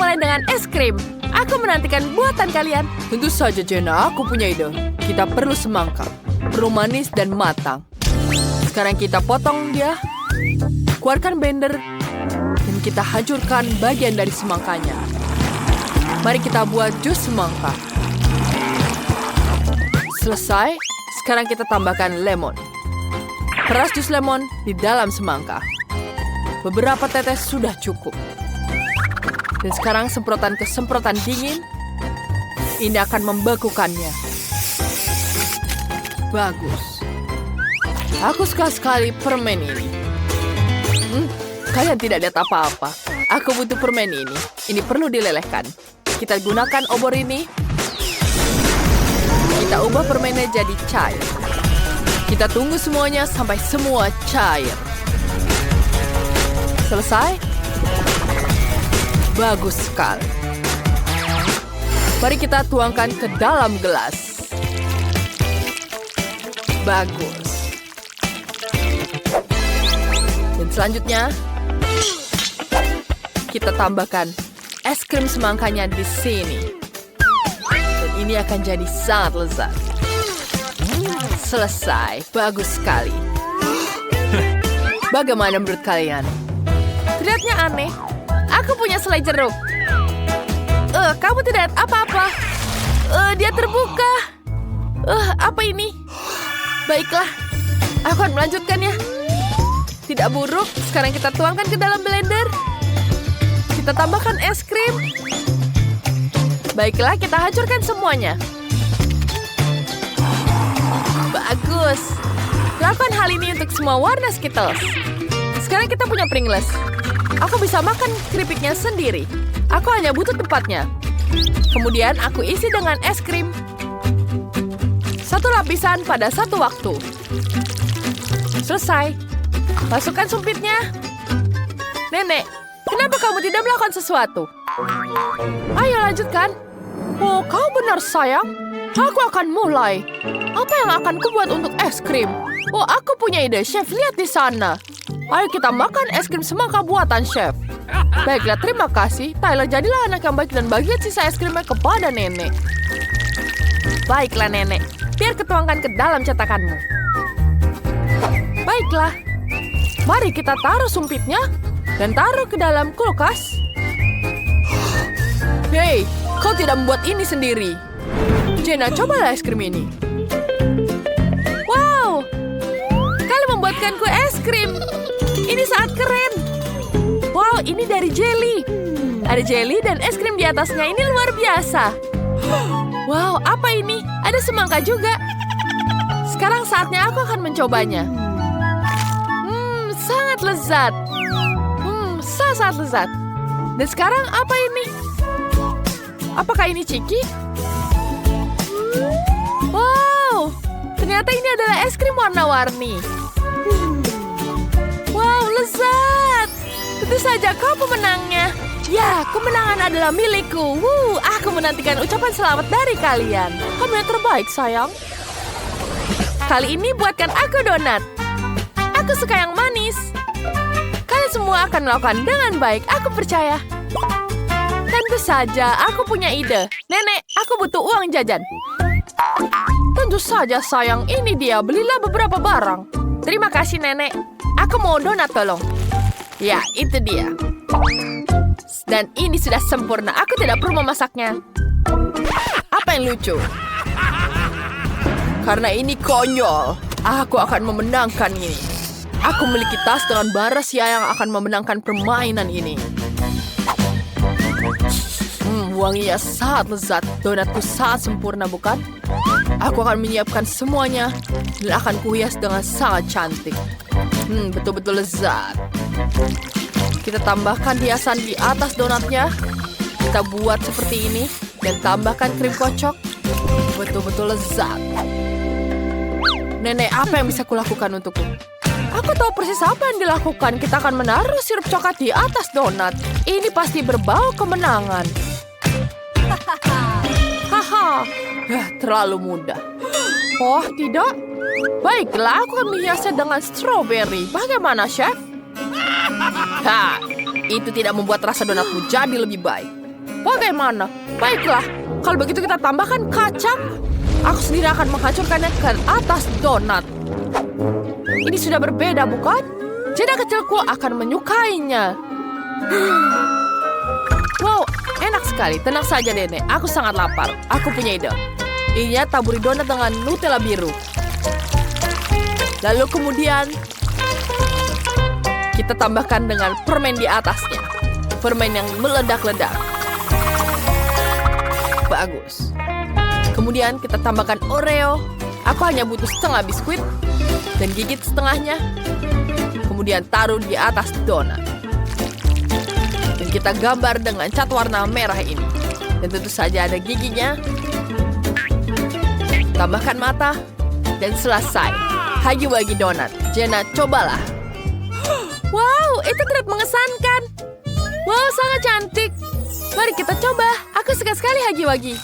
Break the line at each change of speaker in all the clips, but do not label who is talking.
mulai dengan es krim. Aku menantikan buatan kalian.
Tentu saja, Jenna. Aku punya ide. Kita perlu semangka. Perlu manis dan matang. Sekarang kita potong dia. Keluarkan blender. Dan kita hancurkan bagian dari semangkanya. Mari kita buat jus semangka. Selesai. Sekarang kita tambahkan lemon. Peras jus lemon di dalam semangka. Beberapa tetes sudah cukup. Dan sekarang semprotan ke semprotan dingin. Ini akan membekukannya. Bagus. Aku suka sekali permen ini. Kalian tidak lihat apa-apa. Aku butuh permen ini. Ini perlu dilelehkan. Kita gunakan obor ini. Kita ubah permennya jadi cair. Kita tunggu semuanya sampai semua cair. Selesai? Bagus sekali. Mari kita tuangkan ke dalam gelas. Bagus. Dan selanjutnya, kita tambahkan es krim semangkanya di sini. Dan ini akan jadi sangat lezat. Selesai. Bagus sekali. Bagaimana menurut kalian?
Terlihatnya aneh. Aku punya selai jeruk. Kamu tidak lihat apa-apa. Dia terbuka. Apa ini? Baiklah. Aku akan melanjutkannya. Tidak buruk. Sekarang kita tuangkan ke dalam blender. Kita tambahkan es krim. Baiklah, kita hancurkan semuanya. Bagus. Lakukan hal ini untuk semua warna Skittles. Sekarang kita punya Pringles. Aku bisa makan keripiknya sendiri. Aku hanya butuh tempatnya. Kemudian aku isi dengan es krim. Satu lapisan pada satu waktu. Selesai. Masukkan sumpitnya. Nenek, kenapa kamu tidak melakukan sesuatu? Ayo lanjutkan. Oh, kau benar sayang. Aku akan mulai. Apa yang akan kubuat untuk es krim? Oh, aku punya ide. Chef, lihat di sana. Ayo kita makan es krim semangka buatan chef. Baiklah, terima kasih. Tyler, jadilah anak yang baik dan bagian sisa es krimnya kepada nenek. Baiklah, nenek. Biar ketuangkan ke dalam cetakanmu. Baiklah. Mari kita taruh sumpitnya dan taruh ke dalam kulkas.
Hei, kau tidak membuat ini sendiri. Jenna, cobalah es krim ini.
Wow, kalian membuatkanku es krim. Ini sangat keren. Wow, ini dari jelly. Ada jelly dan es krim di atasnya. Ini luar biasa. Wow, apa ini? Ada semangka juga. Sekarang saatnya aku akan mencobanya. Sangat lezat. Sangat lezat. Dan sekarang apa ini? Apakah ini ciki? Wow, ternyata ini adalah es krim warna-warni. Wow, lezat. Tentu saja kau pemenangnya. Ya, kemenangan adalah milikku. Aku menantikan ucapan selamat dari kalian. Kamu yang terbaik, sayang. Kali ini buatkan aku donat. Aku suka yang manis. Kalian semua akan melakukan dengan baik, aku percaya. Tentu saja, aku punya ide. Nenek, aku butuh uang jajan. Tentu saja, sayang. Ini dia, belilah beberapa barang. Terima kasih, Nenek. Aku mau donat, tolong. Ya, itu dia. Dan ini sudah sempurna. Aku tidak perlu memasaknya.
Apa yang lucu? Karena ini konyol. Aku akan memenangkan ini. Aku memiliki tas dengan bara sia yang akan memenangkan permainan ini. Wanginya sangat lezat. Donatku sangat sempurna, bukan? Aku akan menyiapkan semuanya dan akan kuhias dengan sangat cantik. Betul-betul lezat. Kita tambahkan hiasan di atas donatnya. Kita buat seperti ini dan tambahkan krim kocok. Betul-betul lezat. Nenek, apa yang bisa kulakukan untukku? Aku tahu persis apa yang dilakukan. Kita akan menaruh sirup coklat di atas donat. Ini pasti berbau kemenangan. Haha, terlalu mudah. Oh, tidak? Baiklah, aku akan menghiasnya dengan strawberry. Bagaimana, Chef? Itu tidak membuat rasa donatmu jadi lebih baik.
Bagaimana? Baiklah, kalau begitu kita tambahkan kacang. Aku sendiri akan menghancurkannya ke atas donat. Ini sudah berbeda, bukan? Jeda kecilku akan menyukainya. Wow, enak sekali. Tenang saja, Nenek. Aku sangat lapar. Aku punya ide. Ininya taburi donat dengan Nutella biru. Lalu kemudian kita tambahkan dengan permen di atasnya. Permen yang meledak-ledak. Bagus. Kemudian kita tambahkan Oreo. Aku hanya butuh setengah biskuit dan gigit setengahnya. Kemudian taruh di atas donat. Dan kita gambar dengan cat warna merah ini. Dan tentu saja ada giginya. Tambahkan mata. Dan selesai. Hagi-wagi donat. Jenna, cobalah. Wow, itu terlihat mengesankan. Wow, sangat cantik. Mari kita coba. Aku suka sekali hagi-wagi.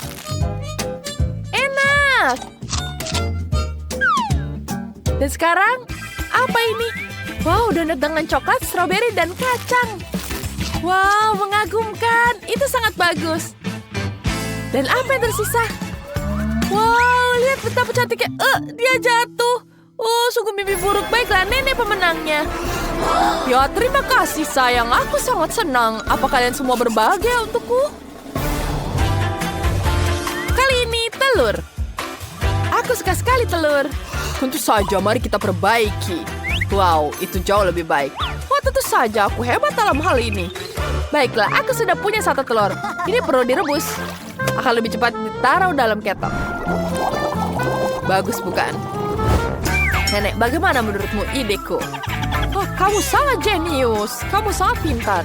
Enak. Dan sekarang, apa ini? Wow, donat dengan coklat, stroberi, dan kacang. Wow, mengagumkan. Itu sangat bagus. Dan apa yang tersisa? Wow, lihat betapa cantiknya. Dia jatuh. Oh, sungguh mimpi buruk. Baiklah, Nenek pemenangnya. Ya, terima kasih sayang. Aku sangat senang. Apa kalian semua berbahagia untukku? Kali ini telur. Aku suka sekali telur. Tentu saja, mari kita perbaiki. Wow, itu jauh lebih baik. Oh, tentu saja aku hebat dalam hal ini. Baiklah, aku sudah punya satu telur. Ini perlu direbus. Akan lebih cepat ditaruh dalam ketel. Bagus, bukan? Nenek, bagaimana menurutmu ideku? Oh, kamu sangat jenius. Kamu sangat pintar.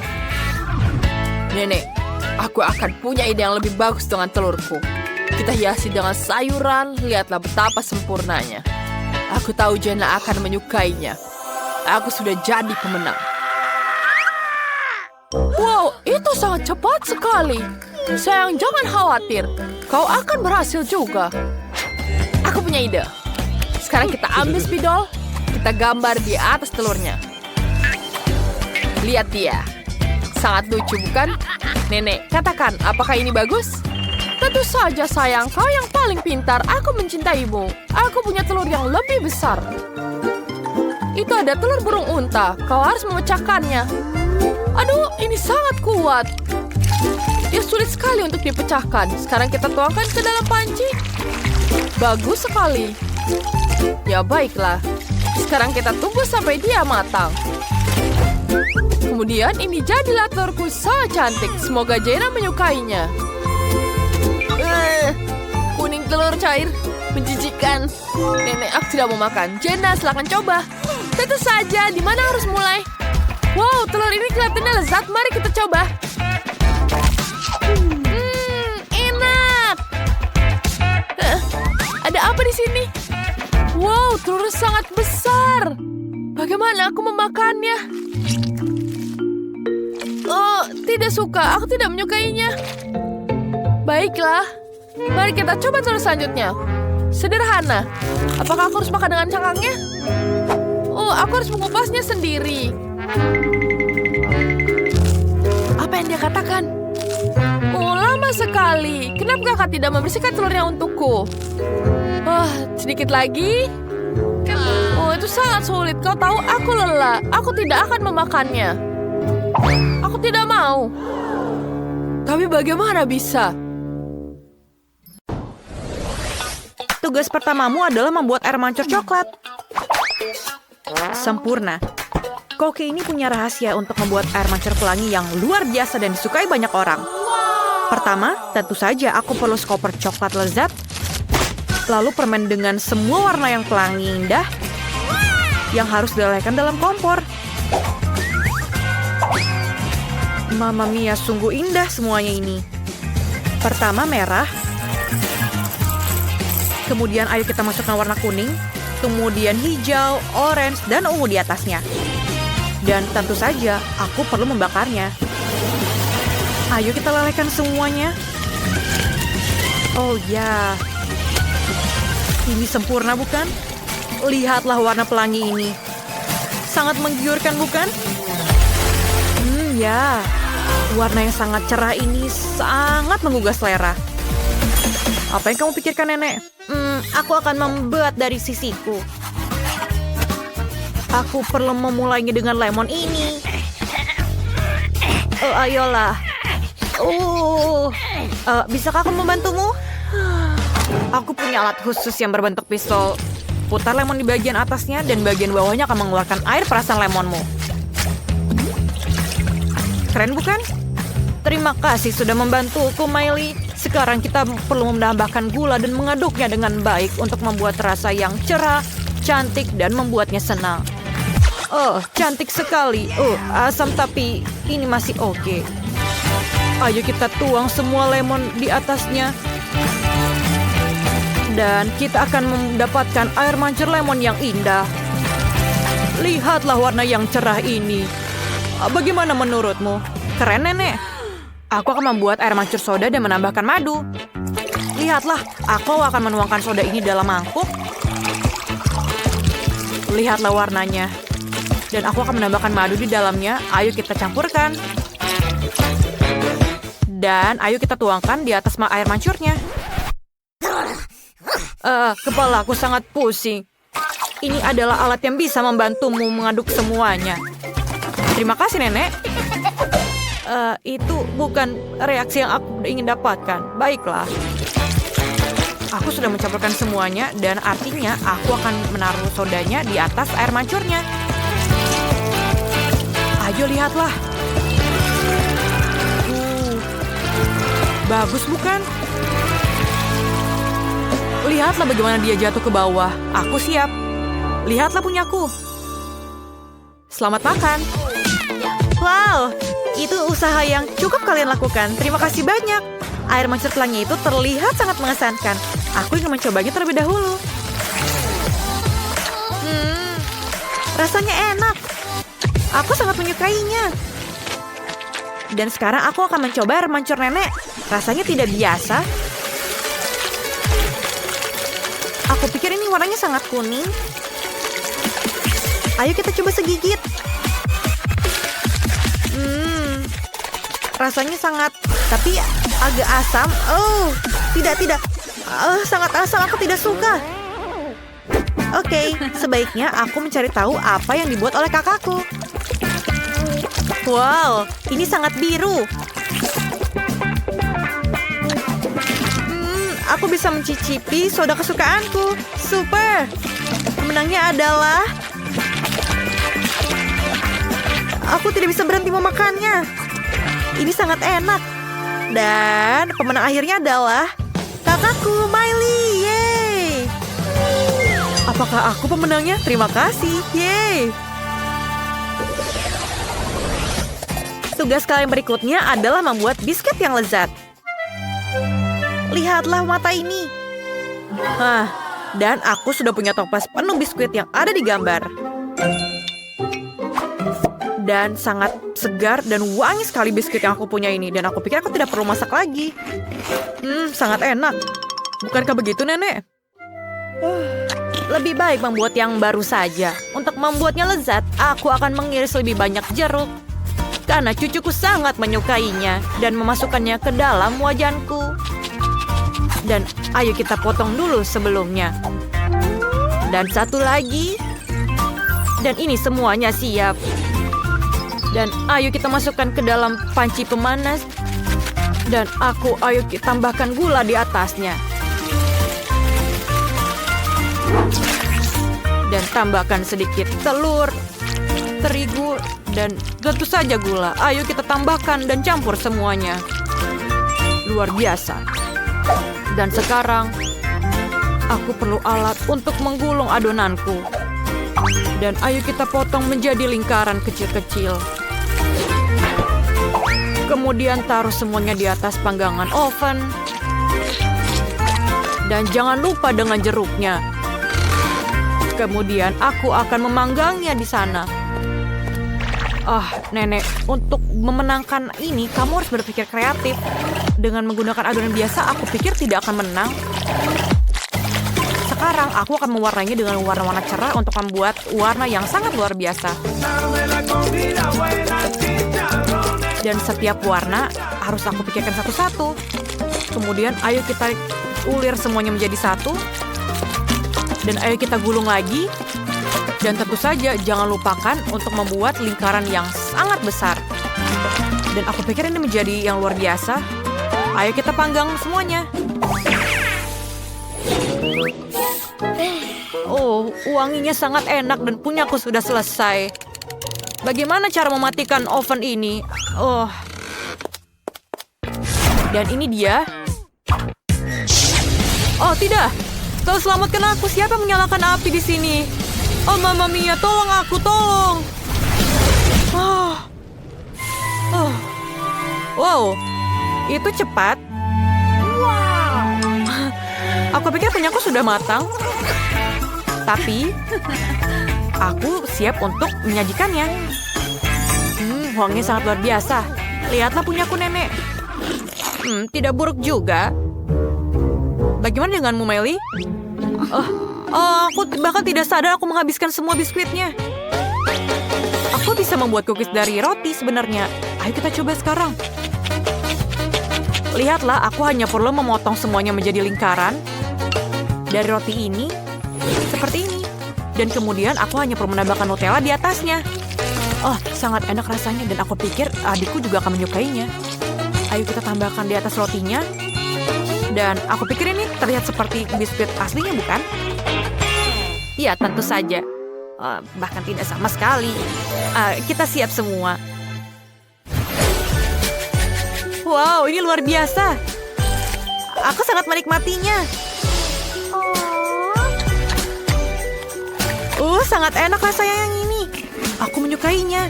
Nenek, aku akan punya ide yang lebih bagus dengan telurku. Kita hiasi dengan sayuran. Lihatlah betapa sempurnanya. Aku tahu Jenna akan menyukainya. Aku sudah jadi pemenang. Wow, itu sangat cepat sekali. Sayang, jangan khawatir. Kau akan berhasil juga. Aku punya ide. Sekarang kita ambil spidol. Kita gambar di atas telurnya. Lihat dia. Sangat lucu, bukan? Nenek, katakan, apakah ini bagus? Tentu saja, sayang. Kau yang paling pintar. Aku mencintaimu. Aku punya telur yang lebih besar. Itu ada telur burung unta. Kau harus memecahkannya. Aduh, ini sangat kuat. Dia sulit sekali untuk dipecahkan. Sekarang kita tuangkan ke dalam panci. Bagus sekali. Ya, baiklah. Sekarang kita tunggu sampai dia matang. Kemudian ini jadilah telurku sangat cantik. Semoga Jenna menyukainya. Kuning telur cair. Menjijikan. Nenek, aku tidak mau makan. Jenna, silakan coba. Tentu saja, di mana harus mulai? Wow, telur ini kelihatannya lezat. Mari kita coba. Enak. Ada apa di sini? Wow, telur sangat besar. Bagaimana aku memakannya? Oh, tidak suka. Aku tidak menyukainya. Baiklah. Mari kita coba telur selanjutnya. Sederhana. Apakah aku harus makan dengan cangkangnya? Oh, aku harus mengupasnya sendiri. Apa yang dia katakan? Oh, lama sekali. Kenapa kakak tidak membersihkan telurnya untukku? Wah, sedikit lagi. Oh, itu sangat sulit. Kau tahu, aku lelah. Aku tidak akan memakannya. Aku tidak mau. Tapi bagaimana bisa?
Tugas pertamamu adalah membuat air mancur coklat. Sempurna. Koki ini punya rahasia untuk membuat air mancur pelangi yang luar biasa dan disukai banyak orang. Pertama, tentu saja aku perlu skoper coklat lezat. Lalu permen dengan semua warna yang pelangi indah yang harus dilelehkan dalam kompor. Mamma mia, sungguh indah semuanya ini. Pertama merah. Kemudian ayo kita masukkan warna kuning. Kemudian hijau, orange, dan ungu di atasnya. Dan tentu saja aku perlu membakarnya. Ayo kita lelehkan semuanya. Oh ya. Ini sempurna, bukan? Lihatlah warna pelangi ini. Sangat menggiurkan, bukan? Ya. Warna yang sangat cerah ini sangat menggugah selera. Apa yang kamu pikirkan, Nenek? Aku akan membuat dari sisiku. Aku perlu memulainya dengan lemon ini. Ayolah. Bisakah aku membantumu? Aku punya alat khusus yang berbentuk pistol. Putar lemon di bagian atasnya dan bagian bawahnya akan mengeluarkan air perasan lemonmu. Keren bukan? Terima kasih sudah membantuku, Miley. Sekarang kita perlu menambahkan gula dan mengaduknya dengan baik untuk membuat rasa yang cerah, cantik, dan membuatnya senang. Oh, cantik sekali. Asam tapi ini masih oke. Ayo kita tuang semua lemon di atasnya. Dan kita akan mendapatkan air mancur lemon yang indah. Lihatlah warna yang cerah ini. Bagaimana menurutmu? Keren, Nenek. Aku akan membuat air mancur soda dan menambahkan madu. Lihatlah, aku akan menuangkan soda ini dalam mangkuk. Lihatlah warnanya. Dan aku akan menambahkan madu di dalamnya. Ayo kita campurkan. Dan ayo kita tuangkan di atas air mancurnya. Kepala aku sangat pusing. Ini adalah alat yang bisa membantumu mengaduk semuanya. Terima kasih, Nenek. Itu bukan reaksi yang aku ingin dapatkan. Baiklah. Aku sudah mencampurkan semuanya dan artinya aku akan menaruh sodanya di atas air mancurnya. Ayo lihatlah. Bagus bukan? Lihatlah bagaimana dia jatuh ke bawah. Aku siap. Lihatlah punyaku. Selamat makan. Wow, itu usaha yang cukup kalian lakukan. Terima kasih banyak. Air mancur pelangi itu terlihat sangat mengesankan. Aku ingin mencobanya terlebih dahulu. Rasanya enak. Aku sangat menyukainya. Dan sekarang aku akan mencoba air mancur Nenek. Rasanya tidak biasa. Aku pikir ini warnanya sangat kuning. Ayo kita coba segigit. Rasanya sangat, tapi agak asam. Tidak. Sangat asam, aku tidak suka. Oke, sebaiknya aku mencari tahu apa yang dibuat oleh kakakku. Wow, ini sangat biru. Aku bisa mencicipi soda kesukaanku. Super. Pemenangnya adalah... Aku tidak bisa berhenti memakannya. Ini sangat enak. Dan pemenang akhirnya adalah kakakku, Miley. Yeay. Apakah aku pemenangnya? Terima kasih. Yeay. Tugas kalian berikutnya adalah membuat biskuit yang lezat. Lihatlah mata ini. Dan aku sudah punya toples penuh biskuit yang ada di gambar. Dan sangat segar dan wangi sekali biskuit yang aku punya ini. Dan aku pikir aku tidak perlu masak lagi. Sangat enak. Bukankah begitu, Nenek? Lebih baik membuat yang baru saja. Untuk membuatnya lezat, aku akan mengiris lebih banyak jeruk. Karena cucuku sangat menyukainya dan memasukkannya ke dalam wajanku. Dan ayo kita potong dulu sebelumnya. Dan satu lagi. Dan ini semuanya siap. Dan ayo kita masukkan ke dalam panci pemanas. Dan ayo kita tambahkan gula di atasnya. Dan tambahkan sedikit telur, terigu, dan tentu saja gula. Ayo kita tambahkan dan campur semuanya. Luar biasa. Dan sekarang, aku perlu alat untuk menggulung adonanku. Dan ayo kita potong menjadi lingkaran kecil-kecil. Kemudian taruh semuanya di atas panggangan oven. Dan jangan lupa dengan jeruknya. Kemudian aku akan memanggangnya di sana. Nenek, untuk memenangkan ini, kamu harus berpikir kreatif. Dengan menggunakan adonan biasa, aku pikir tidak akan menang. Sekarang, aku akan mewarnainya dengan warna-warna cerah untuk membuat warna yang sangat luar biasa. Dan setiap warna harus aku pikirkan satu-satu. Kemudian ayo kita ulir semuanya menjadi satu. Dan ayo kita gulung lagi. Dan tentu saja jangan lupakan untuk membuat lingkaran yang sangat besar. Dan aku pikir ini menjadi yang luar biasa. Ayo kita panggang semuanya. Oh, wanginya sangat enak dan punyaku sudah selesai. Bagaimana cara mematikan oven ini? Oh. Dan ini dia. Oh, tidak. Kau selamatkan aku. Siapa yang menyalakan api di sini? Oh, Mamma Mia, tolong aku, tolong. Oh. Oh. Wow. Itu cepat. Wow. Aku pikir punyaku sudah matang. Tapi aku siap untuk menyajikannya. Wanginya sangat luar biasa. Lihatlah punyaku, Nenek. Tidak buruk juga. Bagaimana denganmu, Melly? Aku bahkan tidak sadar aku menghabiskan semua biskuitnya. Aku bisa membuat cookies dari roti sebenarnya. Ayo kita coba sekarang. Lihatlah, aku hanya perlu memotong semuanya menjadi lingkaran dari roti ini. Seperti ini. Dan kemudian aku hanya perlu menambahkan Nutella di atasnya. Oh, sangat enak rasanya dan aku pikir adikku juga akan menyukainya. Ayo kita tambahkan di atas rotinya. Dan aku pikir ini terlihat seperti biskuit aslinya, bukan? Iya, tentu saja. Bahkan tidak sama sekali. Kita siap semua. Wow, ini luar biasa. Aku sangat menikmatinya. Sangat enak rasanya yang ini. Aku menyukainya.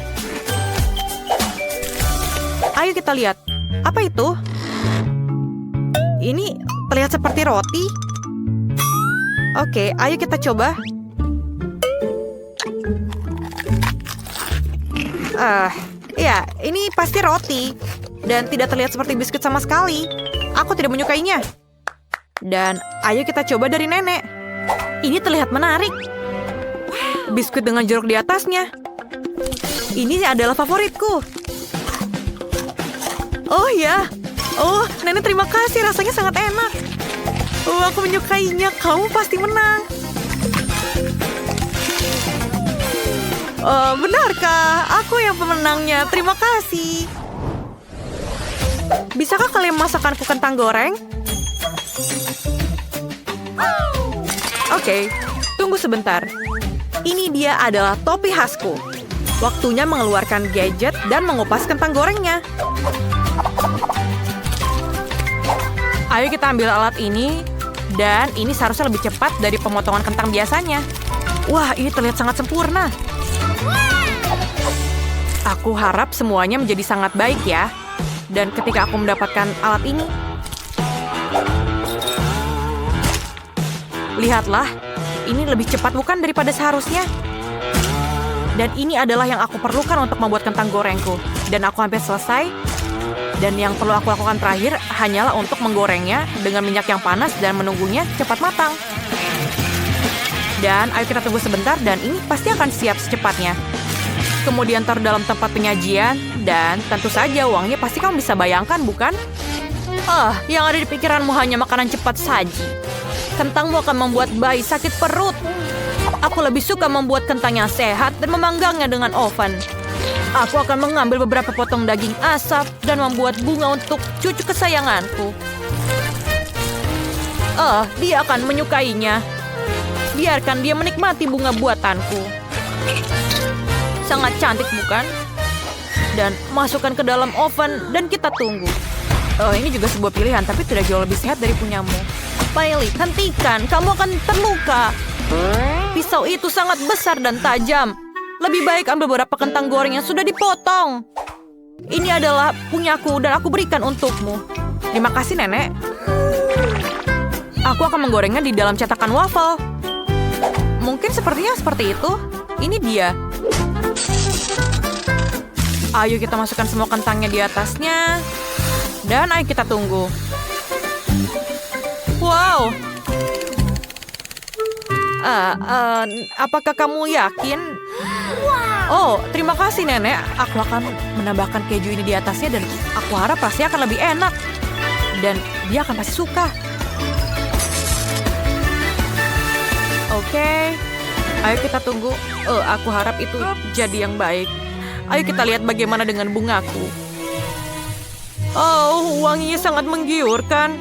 Ayo kita lihat. Apa itu? Ini terlihat seperti roti. Oke, ayo kita coba. Ya, ini pasti roti. Dan tidak terlihat seperti biskuit sama sekali. Aku tidak menyukainya. Dan ayo kita coba dari Nenek. Ini terlihat menarik. Biskuit dengan jeruk di atasnya. Ini adalah favoritku. Oh ya. Oh, Nenek terima kasih. Rasanya sangat enak. Oh, aku menyukainya. Kamu pasti menang. Benarkah? Aku yang pemenangnya. Terima kasih. Bisakah kalian masakanku kentang goreng? Oke, tunggu sebentar. Ini dia adalah topi khasku. Waktunya mengeluarkan gadget dan mengupas kentang gorengnya. Ayo kita ambil alat ini. Dan ini seharusnya lebih cepat dari pemotongan kentang biasanya. Wah, ini terlihat sangat sempurna. Aku harap semuanya menjadi sangat baik ya. Dan ketika aku mendapatkan alat ini. Lihatlah. Ini lebih cepat bukan daripada seharusnya. Dan ini adalah yang aku perlukan untuk membuat kentang gorengku. Dan aku hampir selesai. Dan yang perlu aku lakukan terakhir hanyalah untuk menggorengnya dengan minyak yang panas dan menunggunya cepat matang. Dan ayo kita tunggu sebentar dan ini pasti akan siap secepatnya. Kemudian taruh dalam tempat penyajian. Dan tentu saja uangnya pasti kamu bisa bayangkan, bukan? Yang ada di pikiranmu hanya makanan cepat saji. Kentangmu akan membuat bayi sakit perut. Aku lebih suka membuat kentang yang sehat dan memanggangnya dengan oven. Aku akan mengambil beberapa potong daging asap dan membuat bunga untuk cucu kesayanganku. Dia akan menyukainya. Biarkan dia menikmati bunga buatanku. Sangat cantik, bukan? Dan masukkan ke dalam oven dan kita tunggu. Ini juga sebuah pilihan, tapi tidak jauh lebih sehat dari punyamu. Miley, hentikan. Kamu akan terluka. Pisau itu sangat besar dan tajam. Lebih baik ambil beberapa kentang goreng yang sudah dipotong. Ini adalah punyaku dan aku berikan untukmu. Terima kasih, Nenek. Aku akan menggorengnya di dalam cetakan waffle. Mungkin sepertinya seperti itu. Ini dia. Ayo kita masukkan semua kentangnya di atasnya. Dan ayo kita tunggu. Wow. Apakah kamu yakin? Oh, terima kasih nenek. Aku akan menambahkan keju ini di atasnya dan aku harap pasti akan lebih enak. Dan dia akan pasti suka. Oke, ayo kita tunggu. Aku harap itu jadi yang baik. Ayo kita lihat bagaimana dengan bungaku. Oh, wanginya sangat menggiurkan.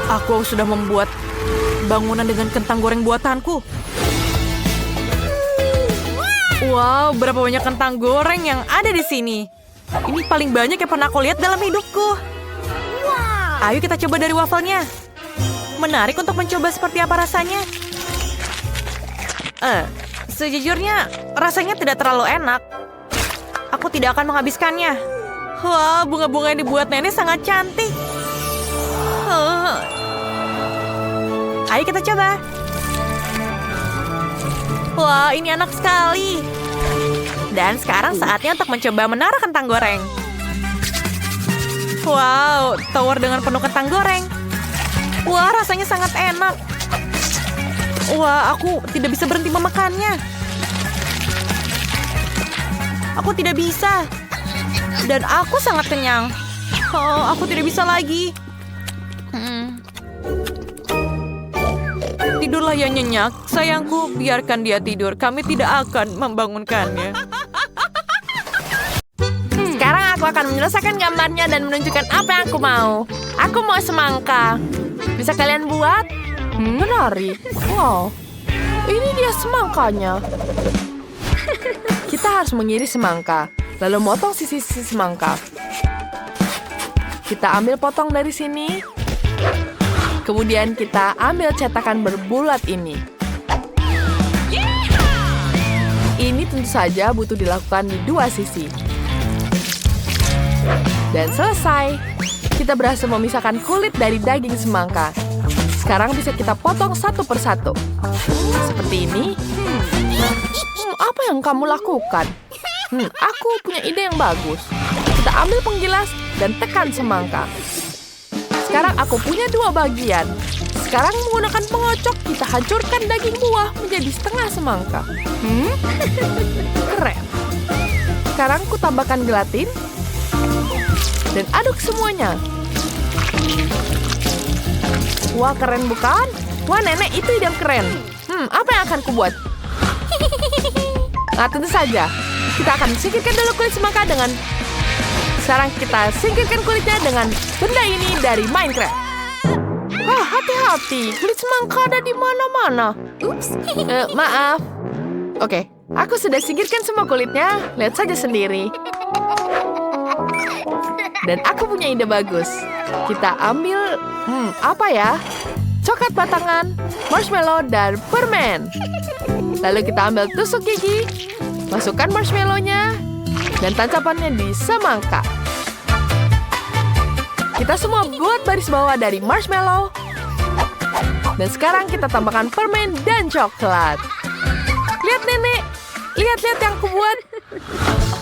Aku sudah membuat bangunan dengan kentang goreng buatanku. Wow, berapa banyak kentang goreng yang ada di sini. Ini paling banyak yang pernah aku lihat dalam hidupku. Ayo kita coba dari wafelnya. Menarik untuk mencoba seperti apa rasanya. Sejujurnya rasanya tidak terlalu enak. Aku tidak akan menghabiskannya. Wah, bunga-bunga yang dibuat nenek sangat cantik. Ayo kita coba. Wah, ini enak sekali. Dan sekarang saatnya untuk mencoba menara kentang goreng. Wow, tower dengan penuh kentang goreng. Wah, rasanya sangat enak. Wah, aku tidak bisa berhenti memakannya. Aku tidak bisa. Dan aku sangat kenyang. Oh, aku tidak bisa lagi. Tidurlah yang nyenyak. Sayangku, biarkan dia tidur. Kami tidak akan membangunkannya.
Sekarang aku akan menyelesaikan gambarnya dan menunjukkan apa yang aku mau. Aku mau semangka. Bisa kalian buat? Menarik. Wow, ini dia semangkanya. Kita harus mengiris semangka, lalu motong sisi-sisi semangka. Kita ambil potong dari sini. Kemudian kita ambil cetakan berbulat ini. Ini tentu saja butuh dilakukan di dua sisi. Dan selesai. Kita berhasil memisahkan kulit dari daging semangka. Sekarang bisa kita potong satu persatu. Seperti ini. Apa yang kamu lakukan? Aku punya ide yang bagus. Kita ambil penggilas dan tekan semangka. Sekarang aku punya dua bagian. Sekarang menggunakan pengocok, kita hancurkan daging buah menjadi setengah semangka. Keren. Sekarang ku tambahkan gelatin. Dan aduk semuanya. Wah, keren bukan? Wah, nenek, itu ide yang keren. Apa yang akan kubuat? Nah, tentu saja. Kita akan singkirkan dulu kulit semangka dengan... Sekarang kita singkirkan kulitnya dengan benda ini dari Minecraft. Wah, hati-hati. Kulit semangka ada di mana-mana. Ups. Maaf. Oke, aku sudah singkirkan semua kulitnya. Lihat saja sendiri. Dan aku punya ide bagus. Kita ambil, apa ya? Coklat batangan, marshmallow, dan permen. Lalu kita ambil tusuk gigi, masukkan marshmallow-nya, dan tancapannya di semangka. Kita semua buat baris bawah dari marshmallow. Dan sekarang kita tambahkan permen dan coklat. Lihat, nenek. Lihat-lihat yang kubuat.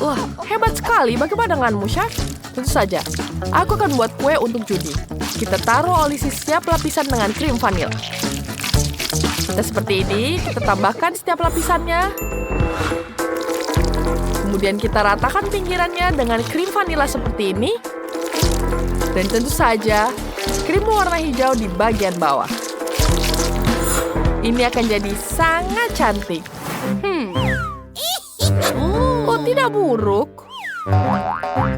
Wah, hebat sekali. Bagaimana denganmu, Chef? Tentu saja. Aku akan buat kue untuk Judy. Kita taruh olesi setiap lapisan dengan krim vanil. Kita seperti ini. Kita tambahkan setiap lapisannya. Kemudian kita ratakan pinggirannya dengan krim vanila seperti ini. Dan tentu saja, krim warna hijau di bagian bawah. Ini akan jadi sangat cantik. Oh, tidak buruk.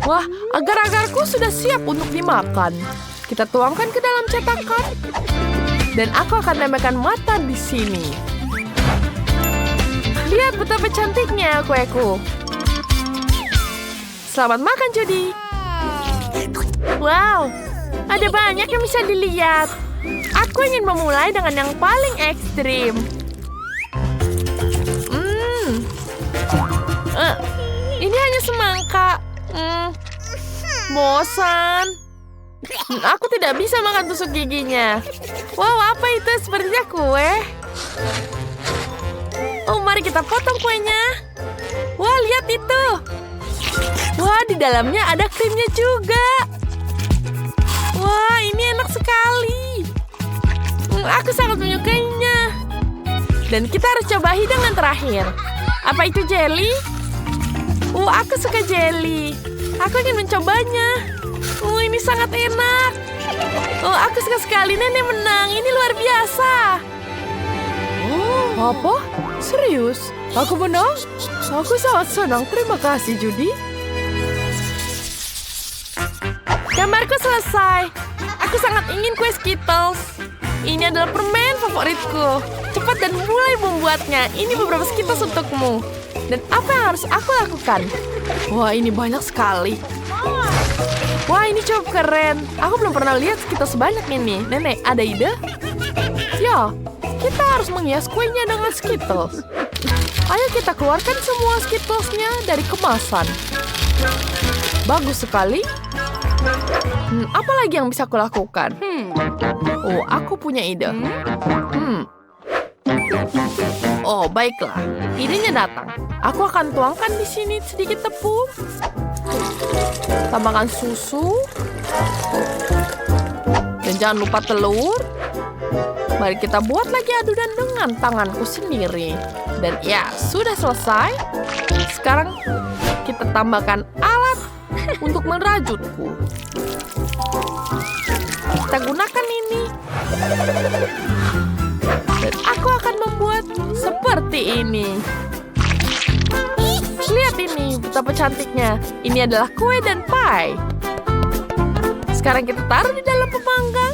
Wah, agar-agarku sudah siap untuk dimakan. Kita tuangkan ke dalam cetakan. Dan aku akan tambahkan mata di sini. Lihat betapa cantiknya kueku. Selamat makan, Judy. Wow, ada banyak yang bisa dilihat. Aku ingin memulai dengan yang paling ekstrim. Ini hanya semangka. Bosan. Aku tidak bisa makan tusuk giginya. Wow, apa itu? Sepertinya kue. Oh, mari kita potong kuenya. Wah, lihat itu. Wah, di dalamnya ada krimnya juga. Wah, ini enak sekali. Aku sangat menyukainya. Dan Dan kita harus coba hidangan terakhir. Apa itu jelly? Aku suka jelly. Aku ingin mencobanya. Ini sangat enak. Aku suka sekali. Nenek menang. Ini luar biasa. Apa? Serius? Aku menang? Aku sangat senang. Terima kasih, Judy. Gambarku selesai. Aku sangat ingin kue Skittles. Ini adalah permen favoritku. Cepat dan mulai membuatnya. Ini beberapa Skittles untukmu. Dan apa yang harus aku lakukan? Wah, ini banyak sekali. Wah, ini cukup keren. Aku belum pernah lihat Skittles sebanyak ini. Nenek, ada ide? Ya, kita harus menghias kuenya dengan Skittles. Ayo kita keluarkan semua Skittles-nya dari kemasan. Bagus sekali. Apa lagi yang bisa aku lakukan? Aku punya ide. Oh, baiklah. Idenya datang. Aku akan tuangkan di sini sedikit tepung. Tambahkan susu. Dan jangan lupa telur. Mari kita buat lagi adonan dengan tanganku sendiri. Dan ya, sudah selesai. Sekarang kita tambahkan alat untuk merajutku. Kita gunakan ini. Dan aku akan membuat seperti ini. Lihat ini, betapa cantiknya. Ini adalah kue dan pie. Sekarang kita taruh di dalam pemanggang.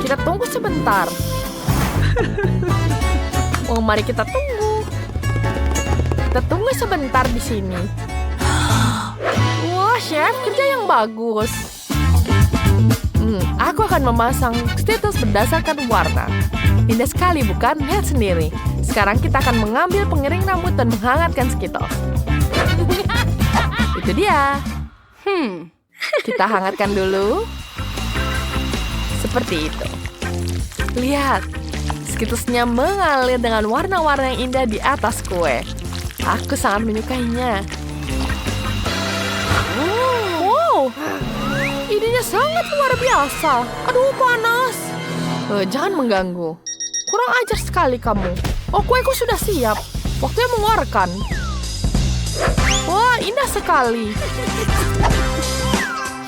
Kita tunggu sebentar. Mari kita tunggu. Kita tunggu sebentar di sini. Wah, chef, kerja yang bagus. Aku akan memasang Skittles berdasarkan warna. Indah sekali, bukan? Lihat sendiri. Sekarang kita akan mengambil pengiring rambut dan menghangatkan Skittles. Itu dia. Kita hangatkan dulu. Seperti itu. Lihat. Skittles-nya mengalir dengan warna-warna yang indah di atas kue. Aku sangat menyukainya. Wow. Idenya sangat luar biasa. Aduh, panas. Jangan mengganggu. Kurang ajar sekali kamu. Kueku sudah siap. Waktunya mengeluarkan. Wah, indah sekali.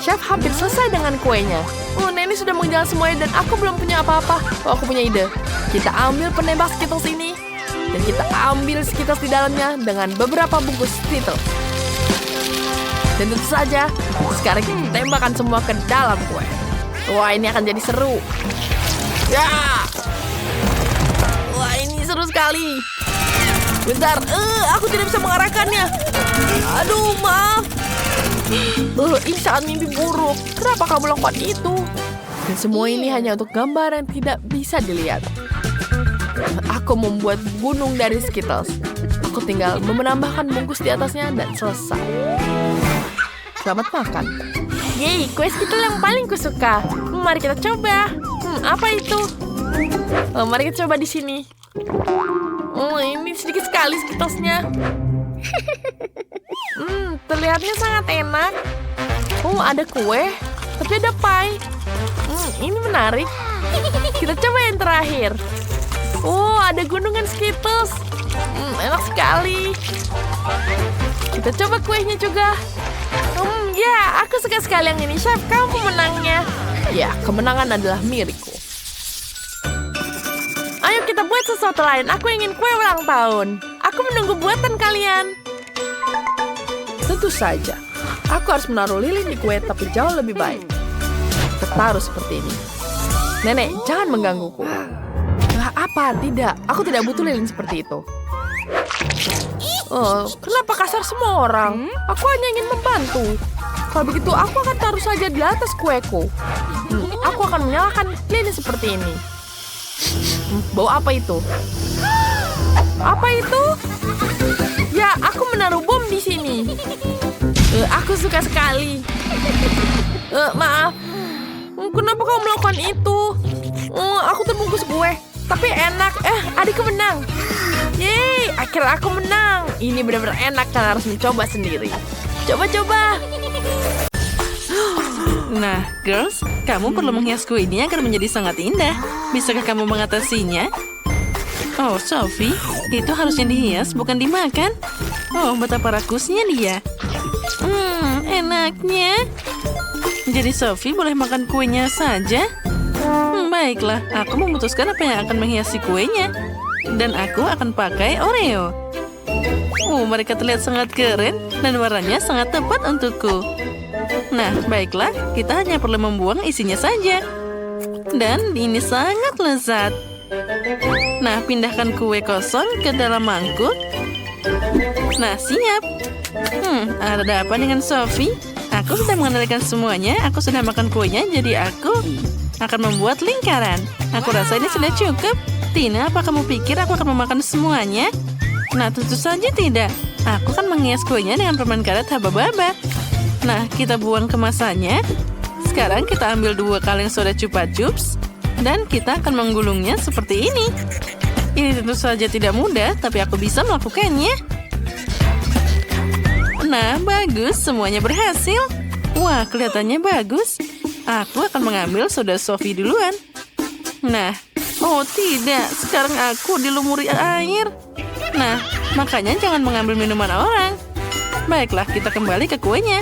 Chef hampir selesai dengan kuenya. Nenek sudah mengejar semuanya dan aku belum punya apa-apa. Aku punya ide. Kita ambil penembak Skittles ini. Dan kita ambil Skittles di dalamnya dengan beberapa bungkus Skittles. Dan tentu saja, sekarang kita tembakkan semua ke dalam kue. Wah, ini akan jadi seru. Ya! Wah, ini seru sekali. Bentar, aku tidak bisa mengarahkannya. Aduh, maaf. Ini saat mimpi buruk. Kenapa kamu lakukan itu? Dan semua ini hanya untuk gambar yang tidak bisa dilihat. Aku membuat gunung dari Skittles. Aku tinggal menambahkan bungkus di atasnya dan selesai. Selamat makan. Yeay, kue Skittles yang paling kusuka. Mari kita coba. Apa itu? Mari kita coba di sini. Ini sedikit sekali Skittles-nya. Terlihatnya sangat enak. Ada kue, tapi ada pie. Ini menarik. Kita coba yang terakhir. Ada gunungan Skittles. Enak sekali. Kita coba kuenya juga. Ya, aku suka sekali yang ini, Chef. Kamu pemenangnya. Ya, kemenangan adalah milikku. Ayo kita buat sesuatu lain. Aku ingin kue ulang tahun. Aku menunggu buatan kalian. Tentu saja. Aku harus menaruh lilin di kue, tapi jauh lebih baik. Kita taruh seperti ini. Nenek, jangan menggangguku. Apa? Tidak. Aku tidak butuh lilin seperti itu. Kenapa kasar semua orang? Aku hanya ingin membantu. Kalau begitu, aku akan taruh saja di atas kueku. Aku akan menyalakan lilin seperti ini. Bau apa itu? Apa itu? Ya, aku menaruh bom di sini. Aku suka sekali. Maaf. Kenapa kamu melakukan itu? Aku terbungkus kue. Tapi enak. Adikku menang. Yeay, akhirnya aku menang. Ini benar-benar enak karena harus mencoba sendiri. Coba-coba.
Nah, girls, kamu perlu menghias kue ini agar menjadi sangat indah. Bisakah kamu mengatasinya?
Oh, Sophie, itu harusnya dihias, bukan dimakan. Oh, betapa rakusnya dia. Enaknya. Jadi Sophie boleh makan kuenya saja? Baiklah, aku memutuskan apa yang akan menghiasi kuenya. Dan aku akan pakai Oreo. Mereka terlihat sangat keren dan warnanya sangat tepat untukku. Nah, baiklah, kita hanya perlu membuang isinya saja. Dan ini sangat lezat. Nah, pindahkan kue kosong ke dalam mangkuk. Nah, siap. Ada apa dengan Sophie? Aku sudah mengendalikan semuanya. Aku sudah makan kuenya, jadi aku akan membuat lingkaran. Aku rasa ini sudah cukup. Tina, apa kamu pikir aku akan memakan semuanya? Nah, tentu saja tidak. Aku akan menghias kuenya dengan permen karet haba-baba. Nah, kita buang kemasannya. Sekarang kita ambil 2 kaleng soda Chupa Chups. Dan kita akan menggulungnya seperti ini. Ini tentu saja tidak mudah, tapi aku bisa melakukannya. Nah, bagus. Semuanya berhasil. Wah, kelihatannya bagus. Aku akan mengambil soda Sophie duluan. Nah, oh tidak. Sekarang aku dilumuri air. Nah, makanya jangan mengambil minuman orang. Baiklah, kita kembali ke kuenya.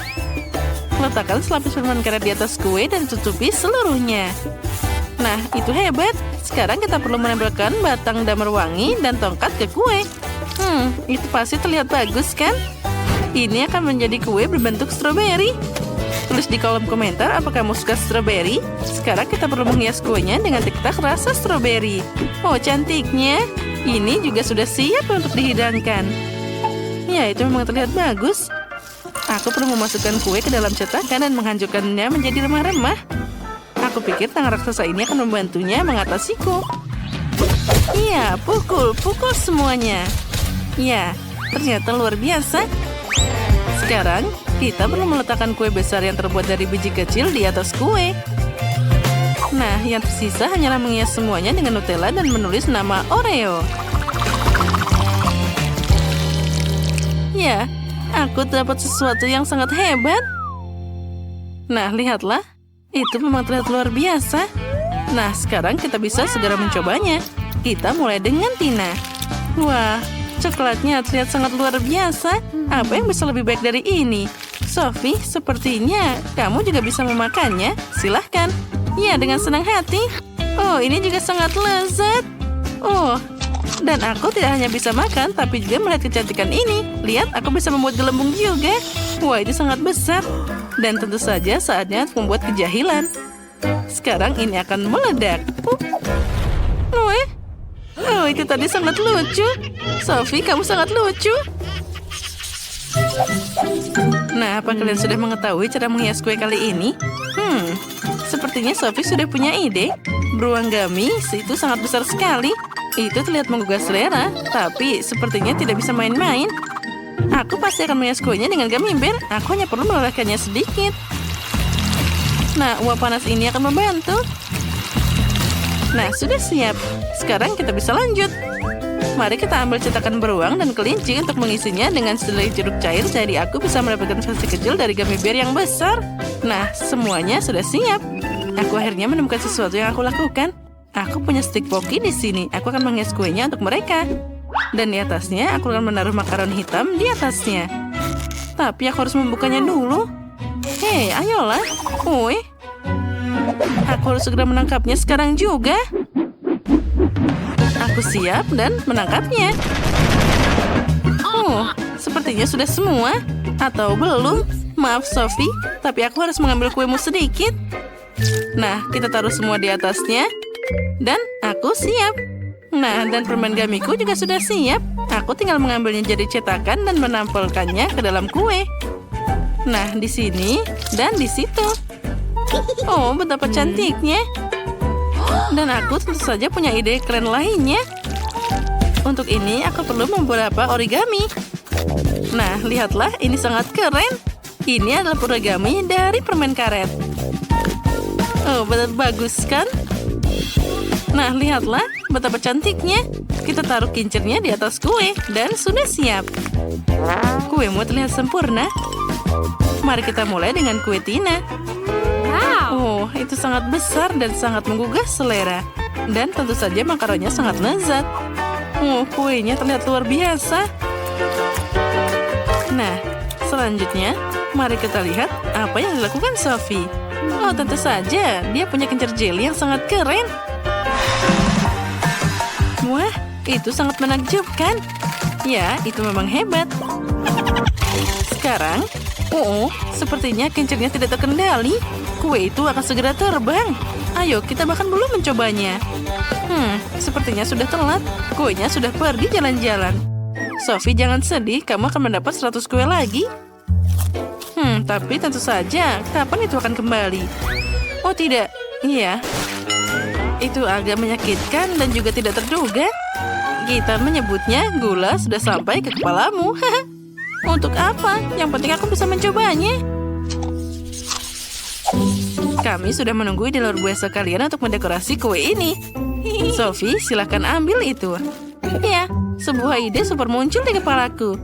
Letakkan selapis permen karet di atas kue dan tutupi seluruhnya. Nah, itu hebat. Sekarang kita perlu menempelkan batang damar wangi dan tongkat ke kue. Itu pasti terlihat bagus, kan? Ini akan menjadi kue berbentuk stroberi. Tulis di kolom komentar apa kamu suka stroberi. Sekarang kita perlu menghias kuenya dengan tiktak rasa stroberi. Oh, cantiknya. Ini juga sudah siap untuk dihidangkan. Ya, itu memang terlihat bagus. Aku perlu memasukkan kue ke dalam cetakan dan menghancurkannya menjadi remah-remah. Aku pikir tangan raksasa ini akan membantunya mengatasiku. Iya, pukul semuanya. Ya, ternyata luar biasa. Sekarang, kita perlu meletakkan kue besar yang terbuat dari biji kecil di atas kue. Nah, yang tersisa hanyalah menghias semuanya dengan Nutella dan menulis nama Oreo. Ya, aku dapat sesuatu yang sangat hebat. Nah, lihatlah. Itu memang terlihat luar biasa. Nah, sekarang kita bisa segera mencobanya. Kita mulai dengan Tina. Wah, coklatnya terlihat sangat luar biasa. Apa yang bisa lebih baik dari ini? Sophie, sepertinya kamu juga bisa memakannya. Silahkan. Ya, dengan senang hati. Oh, ini juga sangat lezat. Oh, dan aku tidak hanya bisa makan, tapi juga melihat kecantikan ini. Lihat, aku bisa membuat gelembung juga. Wah, itu sangat besar. Dan tentu saja saatnya membuat kejahilan. Sekarang ini akan meledak. Oh, itu tadi sangat lucu. Sophie, kamu sangat lucu. Nah, apa kalian sudah mengetahui cara menghias kue kali ini? Sepertinya Sophie sudah punya ide. Beruang gamis itu sangat besar sekali. Itu terlihat menggugah selera, tapi sepertinya tidak bisa main-main. Aku pasti akan menghias kuenya dengan gummy bear. Aku hanya perlu melelehkannya sedikit. Nah, uap panas ini akan membantu. Nah, sudah siap. Sekarang kita bisa lanjut. Mari kita ambil cetakan beruang dan kelinci untuk mengisinya dengan sehelai jeruk cair. Jadi aku bisa mendapatkan versi kecil dari gummy bear yang besar. Nah, semuanya sudah siap. Aku akhirnya menemukan sesuatu yang aku lakukan. Aku punya stik poki di sini. Aku akan menghias kuenya untuk mereka. Dan di atasnya, aku akan menaruh makaron hitam di atasnya. Tapi aku harus membukanya dulu. Hei, ayolah. Woi. Aku harus segera menangkapnya sekarang juga. Aku siap dan menangkapnya. Oh, sepertinya sudah semua. Atau belum. Maaf, Sophie. Tapi aku harus mengambil kuemu sedikit. Nah, kita taruh semua di atasnya. Dan aku siap. Nah, dan permen gamiku juga sudah siap. Aku tinggal mengambilnya jadi cetakan dan menampilkannya ke dalam kue. Nah, di sini dan di situ. Oh, betapa cantiknya. Dan aku tentu saja punya ide keren lainnya. Untuk ini, aku perlu beberapa origami. Nah, lihatlah, ini sangat keren. Ini adalah origami dari permen karet. Oh, benar bagus kan? Nah, lihatlah betapa cantiknya. Kita taruh kincirnya di atas kue dan sudah siap. Kuemu terlihat sempurna. Mari kita mulai dengan kue Tina. Oh, itu sangat besar dan sangat menggugah selera. Dan tentu saja makaronnya sangat lezat. Kuenya terlihat luar biasa. Nah, selanjutnya, mari kita lihat apa yang dilakukan Sophie. Oh, tentu saja, dia punya kincir jeli yang sangat keren. Wah, itu sangat menakjubkan. Ya, itu memang hebat. Sekarang, sepertinya kincirnya tidak terkendali. Kue itu akan segera terbang. Ayo, kita bahkan belum mencobanya. Sepertinya sudah telat. Kuenya sudah pergi jalan-jalan. Sophie, jangan sedih. Kamu akan mendapat 100 kue lagi. Tapi tentu saja, kapan itu akan kembali? Oh, tidak. Iya. Itu agak menyakitkan dan juga tidak terduga. Kita menyebutnya gula sudah sampai ke kepalamu. Untuk apa? Yang penting aku bisa mencobanya. Kami sudah menunggu di luar biasa kalian untuk mendekorasi kue ini. Sophie, silakan ambil itu. Ya, sebuah ide super muncul di kepalaku.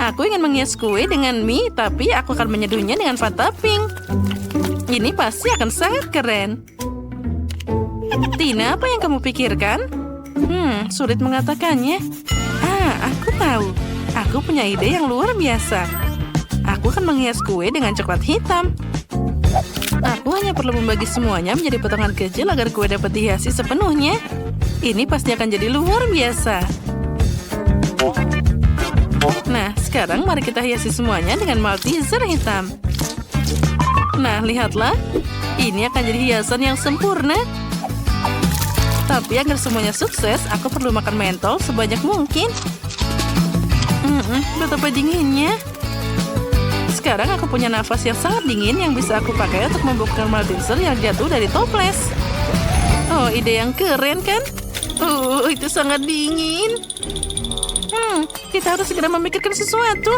Aku ingin menghias kue dengan mie, tapi aku akan menyeduhnya dengan Fanta Pink. Ini pasti akan sangat keren. Tina, apa yang kamu pikirkan? Sulit mengatakannya. Aku tahu. Aku punya ide yang luar biasa. Aku akan menghias kue dengan coklat hitam. Aku hanya perlu membagi semuanya menjadi potongan kecil agar kue dapat dihiasi sepenuhnya. Ini pasti akan jadi luar biasa. Nah, sekarang mari kita hiasi semuanya dengan Malteser hitam. Nah, lihatlah. Ini akan jadi hiasan yang sempurna. Tapi agar semuanya sukses, aku perlu makan mentol sebanyak mungkin. Betapa dinginnya. Sekarang aku punya nafas yang sangat dingin yang bisa aku pakai untuk membuka Malteser yang jatuh dari toples. Oh, ide yang keren kan? Itu sangat dingin. Kita harus segera memikirkan sesuatu.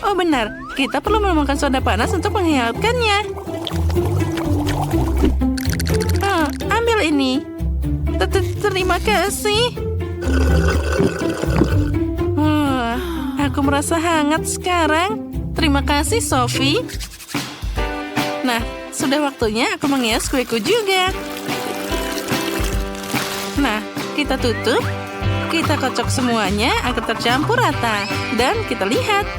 Oh, benar. Kita perlu menemukan soda panas untuk menghangatkannya. Ambil ini. Terima kasih. Aku merasa hangat sekarang. Terima kasih, Sophie. Nah, sudah waktunya aku menghias kueku juga. Nah, kita tutup. Kita kocok semuanya agar tercampur rata. Dan kita lihat.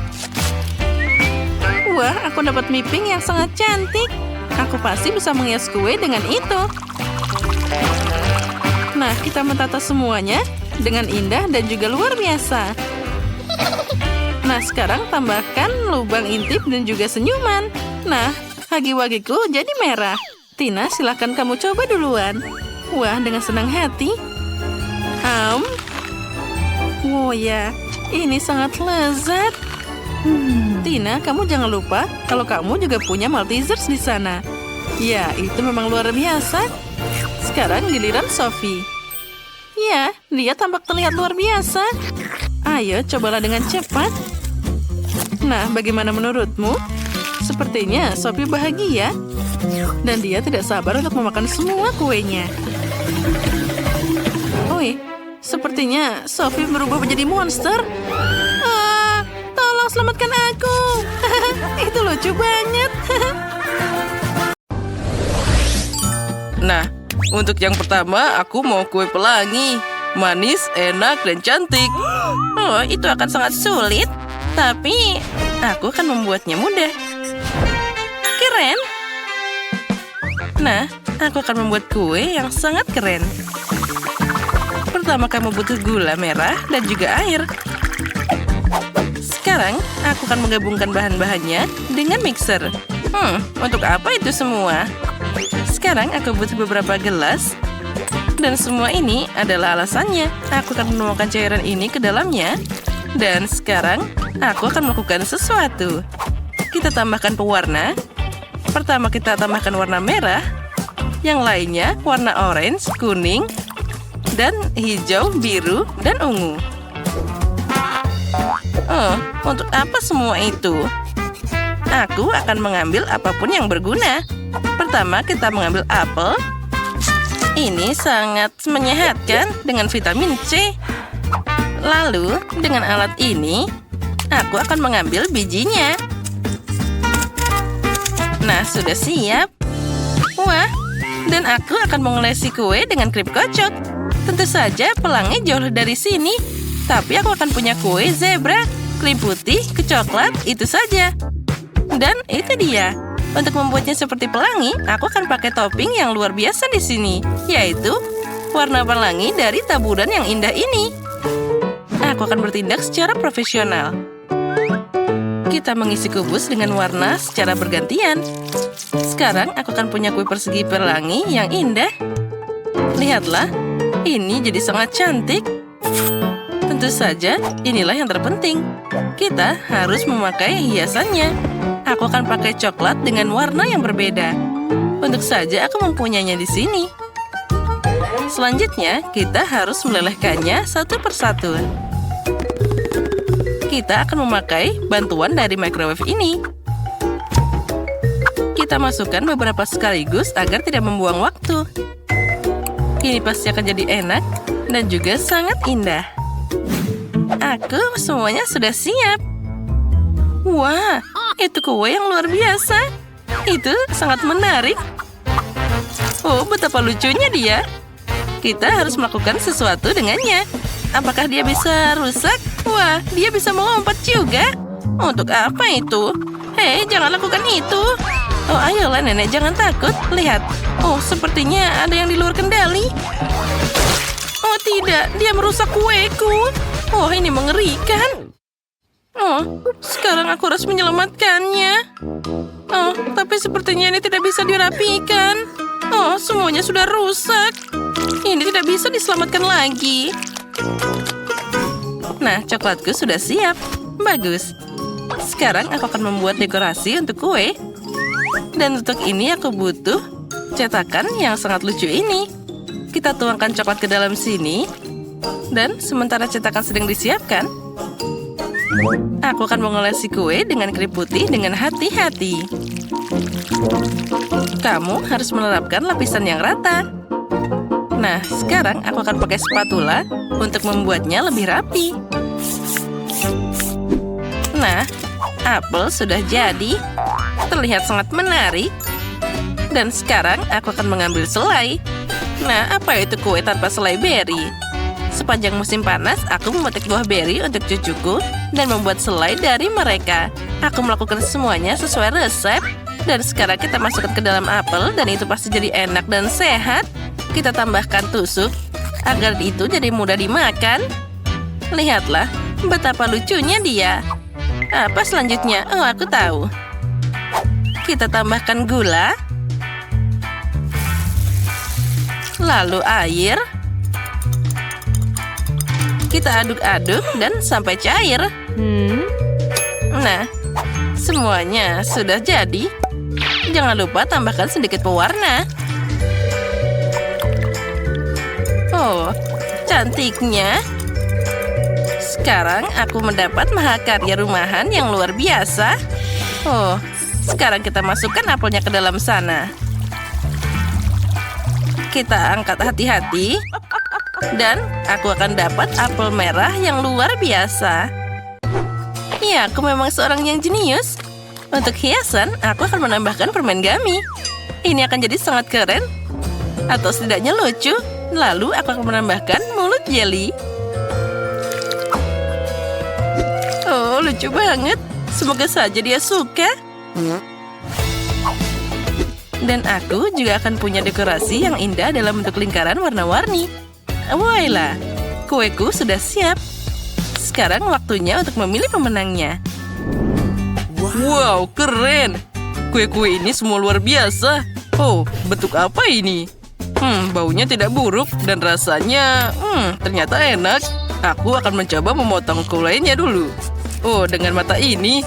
Wah, aku dapat mie pink yang sangat cantik. Aku pasti bisa menghias kue dengan itu. Nah, kita menata semuanya dengan indah dan juga luar biasa. Nah, sekarang tambahkan lubang intip dan juga senyuman. Nah, hagi-wagiku jadi merah. Tina, silakan kamu coba duluan. Wah, dengan senang hati. Oh ya, ini sangat lezat. Tina, kamu jangan lupa kalau kamu juga punya Maltesers di sana. Ya, itu memang luar biasa. Sekarang giliran Sophie. Ya, dia tampak terlihat luar biasa. Ayo, cobalah dengan cepat. Nah, bagaimana menurutmu? Sepertinya Sophie bahagia. Dan dia tidak sabar untuk memakan semua kuenya. Sepertinya Sophie berubah menjadi monster. Tolong selamatkan aku. Itu lucu banget.
Nah, untuk yang pertama aku mau kue pelangi. Manis, enak, dan cantik.
Itu akan sangat sulit. Tapi aku akan membuatnya mudah. Keren. Nah, aku akan membuat kue yang sangat keren. Pertama, kamu butuh gula merah dan juga air. Sekarang, aku akan menggabungkan bahan-bahannya dengan mixer. Untuk apa itu semua? Sekarang, aku butuh beberapa gelas. Dan semua ini adalah alasannya. Aku akan menuangkan cairan ini ke dalamnya. Dan sekarang, aku akan melakukan sesuatu. Kita tambahkan pewarna. Pertama, kita tambahkan warna merah. Yang lainnya, warna orange, kuning, dan hijau, biru, dan ungu. Untuk apa semua itu? Aku akan mengambil apapun yang berguna. Pertama, kita mengambil apel. Ini sangat menyehatkan dengan vitamin C. Lalu, dengan alat ini, aku akan mengambil bijinya. Nah, sudah siap. Wah, dan aku akan mengolesi kue dengan krim kocok. Tentu saja pelangi jauh dari sini. Tapi aku akan punya kue zebra, krim putih, kecoklat, itu saja. Dan itu dia. Untuk membuatnya seperti pelangi, aku akan pakai topping yang luar biasa di sini, yaitu warna pelangi dari taburan yang indah ini. Aku akan bertindak secara profesional. Kita mengisi kubus dengan warna secara bergantian. Sekarang aku akan punya kue persegi pelangi yang indah. Lihatlah, ini jadi sangat cantik. Tentu saja, inilah yang terpenting. Kita harus memakai hiasannya. Aku akan pakai coklat dengan warna yang berbeda. Untuk saja aku mempunyainya di sini. Selanjutnya, kita harus melelehkannya satu persatu. Kita akan memakai bantuan dari microwave ini. Kita masukkan beberapa sekaligus agar tidak membuang waktu. Ini pasti akan jadi enak dan juga sangat indah. Aku semuanya sudah siap. Wah, itu kue yang luar biasa. Itu sangat menarik. Oh, betapa lucunya dia. Kita harus melakukan sesuatu dengannya. Apakah dia bisa rusak? Wah, dia bisa melompat juga. Untuk apa itu? Hei, jangan lakukan itu. Oh, ayolah nenek, jangan takut. Lihat. Oh, sepertinya ada yang di luar kendali. Oh, tidak. Dia merusak kueku. Oh, ini mengerikan. Oh, sekarang aku harus menyelamatkannya. Oh, tapi sepertinya ini tidak bisa dirapikan. Oh, semuanya sudah rusak. Ini tidak bisa diselamatkan lagi. Nah, coklatku sudah siap. Bagus. Sekarang aku akan membuat dekorasi untuk kue. Dan untuk ini aku butuh cetakan yang sangat lucu ini. Kita tuangkan coklat ke dalam sini. Dan sementara cetakan sedang disiapkan, aku akan mengolesi kue dengan krim putih dengan hati-hati. Kamu harus menerapkan lapisan yang rata. Nah, sekarang aku akan pakai spatula untuk membuatnya lebih rapi. Nah, apel sudah jadi. Terlihat sangat menarik. Dan sekarang aku akan mengambil selai. Nah, apa itu kue tanpa selai beri? Sepanjang musim panas, aku memetik buah beri untuk cucuku dan membuat selai dari mereka. Aku melakukan semuanya sesuai resep. Dan sekarang kita masukkan ke dalam apel dan itu pasti jadi enak dan sehat. Kita tambahkan tusuk agar itu jadi mudah dimakan. Lihatlah, betapa lucunya dia. Apa selanjutnya? Oh, aku tahu. Kita tambahkan gula. Lalu air. Kita aduk-aduk dan sampai cair. Nah, semuanya sudah jadi. Jangan lupa tambahkan sedikit pewarna. Oh, cantiknya. Sekarang aku mendapat mahakarya rumahan yang luar biasa. Oh, sekarang kita masukkan apelnya ke dalam sana. Kita angkat hati-hati. Dan aku akan dapat apel merah yang luar biasa. Ya, aku memang seorang yang jenius. Untuk hiasan, aku akan menambahkan permen gummy. Ini akan jadi sangat keren. Atau setidaknya lucu. Lalu aku akan menambahkan mulut jelly. Oh, lucu banget. Semoga saja dia suka. Dan aku juga akan punya dekorasi yang indah dalam bentuk lingkaran warna-warni. Wailah, kueku sudah siap. Sekarang waktunya untuk memilih pemenangnya. Wow, keren. Kue-kue ini semua luar biasa. Oh, bentuk apa ini? Baunya tidak buruk dan rasanya ternyata enak. Aku akan mencoba memotong kulainya dulu. Oh, dengan mata ini.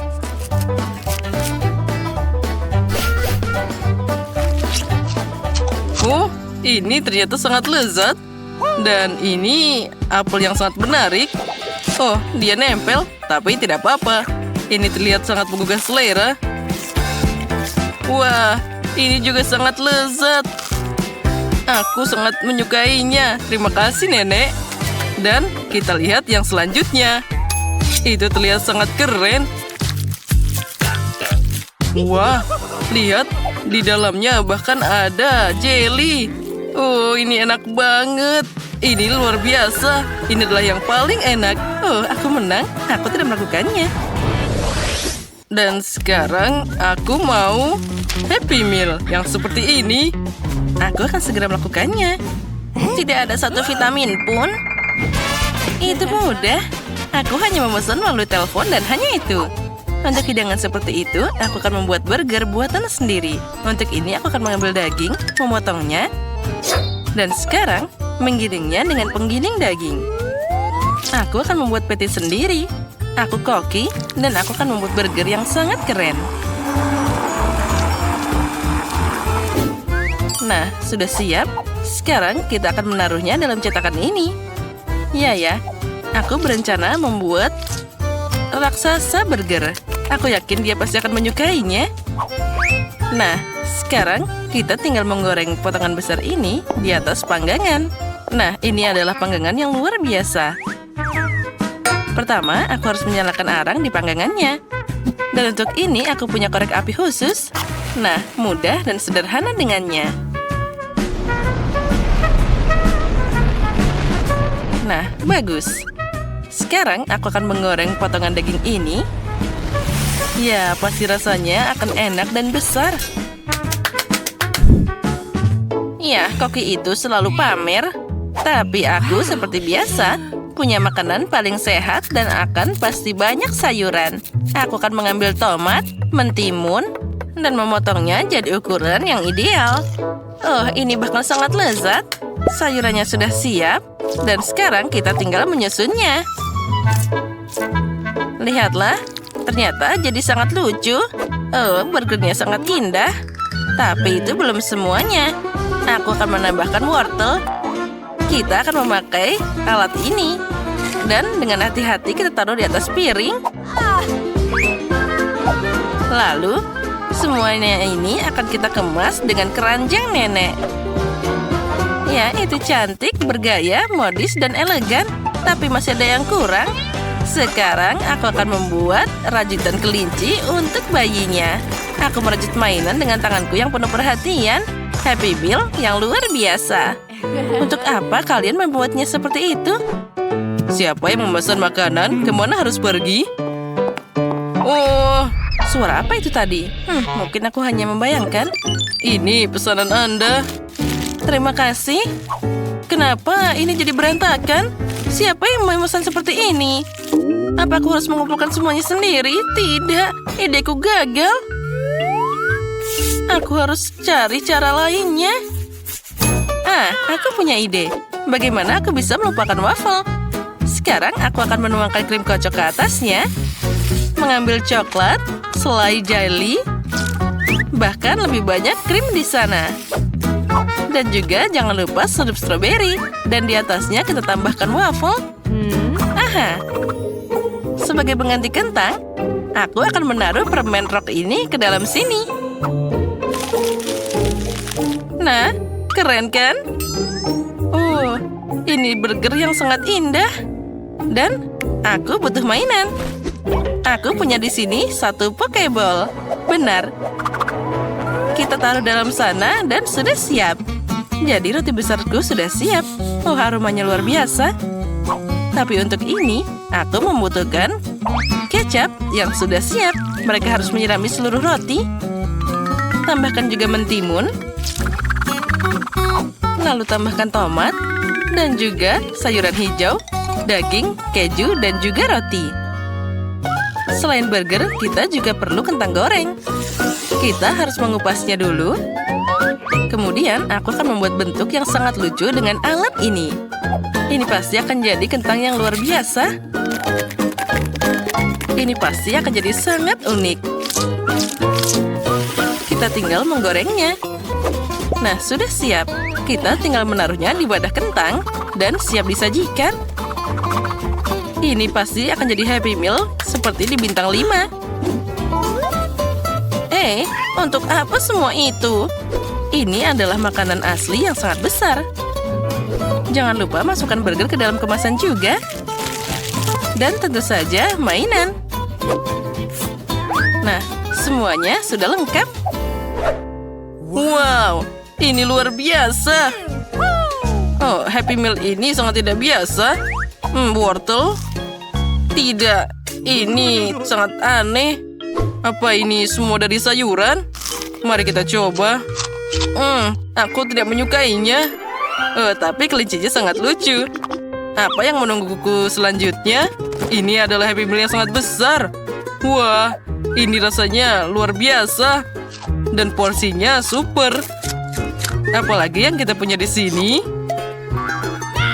Oh, ini ternyata sangat lezat. Dan ini apel yang sangat menarik. Oh, dia nempel, tapi tidak apa-apa. Ini terlihat sangat menggugah selera. Wah, ini juga sangat lezat. Aku sangat menyukainya. Terima kasih, Nenek. Dan kita lihat yang selanjutnya. Itu terlihat sangat keren. Wah, lihat. Di dalamnya bahkan ada jelly.
Oh, ini enak banget. Ini luar biasa. Ini adalah yang paling enak. Oh, aku menang. Aku tidak melakukannya. Dan sekarang aku mau Happy Meal yang seperti ini. Aku akan segera melakukannya. Tidak ada satu vitamin pun. Itu mudah. Aku hanya memesan melalui telepon dan hanya itu. Untuk hidangan seperti itu, aku akan membuat burger buatan sendiri. Untuk ini, aku akan mengambil daging, memotongnya, dan sekarang menggiringnya dengan penggiling daging. Aku akan membuat patty sendiri. Aku koki, dan aku akan membuat burger yang sangat keren. Nah, sudah siap. Sekarang kita akan menaruhnya dalam cetakan ini. Ya, aku berencana membuat raksasa burger. Aku yakin dia pasti akan menyukainya. Nah, sekarang kita tinggal menggoreng potongan besar ini di atas panggangan. Nah, ini adalah panggangan yang luar biasa. Pertama, aku harus menyalakan arang di panggangannya. Dan untuk ini, aku punya korek api khusus. Nah, mudah dan sederhana dengannya. Nah, bagus. Sekarang aku akan menggoreng potongan daging ini. Ya, pasti rasanya akan enak dan besar. Ya, koki itu selalu pamer. Tapi aku seperti biasa, punya makanan paling sehat dan akan pasti banyak sayuran. Aku akan mengambil tomat, mentimun, dan memotongnya jadi ukuran yang ideal. Oh, ini bakal sangat lezat. Sayurannya sudah siap, dan sekarang kita tinggal menyusunnya. Lihatlah, ternyata jadi sangat lucu. Oh, burgernya sangat indah. Tapi itu belum semuanya. Aku akan menambahkan wortel. Kita akan memakai alat ini. Dan dengan hati-hati kita taruh di atas piring. Lalu, semuanya ini akan kita kemas dengan keranjang nenek. Ya, itu cantik, bergaya, modis, dan elegan. Tapi masih ada yang kurang. Sekarang aku akan membuat rajutan kelinci untuk bayinya. Aku merajut mainan dengan tanganku yang penuh perhatian. Happy Meal yang luar biasa. Untuk apa kalian membuatnya seperti itu? Siapa yang memesan makanan? Kemana harus pergi? Oh, suara apa itu tadi? Mungkin aku hanya membayangkan. Ini pesanan Anda. Terima kasih. Kenapa ini jadi berantakan? Siapa yang memesan seperti ini? Apa aku harus mengumpulkan semuanya sendiri? Tidak, ideku gagal. Aku harus cari cara lainnya. Aku punya ide. Bagaimana aku bisa melupakan waffle? Sekarang aku akan menuangkan krim kocok ke atasnya. Mengambil coklat, selai jelly, bahkan lebih banyak krim di sana. Dan juga jangan lupa sirup stroberi. Dan di atasnya kita tambahkan waffle. Sebagai pengganti kentang, aku akan menaruh permen rock ini ke dalam sini. Nah, keren kan? Oh, ini burger yang sangat indah. Dan aku butuh mainan. Aku punya di sini satu Pokeball. Benar. Kita taruh dalam sana dan sudah siap. Jadi roti besarku sudah siap. Oh, aromanya luar biasa. Tapi untuk ini, aku membutuhkan kecap yang sudah siap. Mereka harus menyirami seluruh roti. Tambahkan juga mentimun. Lalu tambahkan tomat. Dan juga sayuran hijau, daging, keju, dan juga roti. Selain burger, kita juga perlu kentang goreng. Kita harus mengupasnya dulu. Kemudian, aku akan membuat bentuk yang sangat lucu dengan alat ini. Ini pasti akan jadi kentang yang luar biasa. Ini pasti akan jadi sangat unik. Kita tinggal menggorengnya. Nah, sudah siap. Kita tinggal menaruhnya di wadah kentang dan siap disajikan. Ini pasti akan jadi Happy Meal seperti di bintang 5. Untuk apa semua itu? Ini adalah makanan asli yang sangat besar. Jangan lupa masukkan burger ke dalam kemasan juga. Dan tentu saja mainan. Nah, semuanya sudah lengkap. Wow, ini luar biasa. Happy Meal ini sangat tidak biasa. Wortel? Tidak, ini sangat aneh. Apa ini semua dari sayuran? Mari kita coba. Aku tidak menyukainya. Tapi kelincinya sangat lucu. Apa yang menungguku selanjutnya? Ini adalah Happy Meal yang sangat besar. Wah, ini rasanya luar biasa. Dan porsinya super. Apalagi yang kita punya di sini?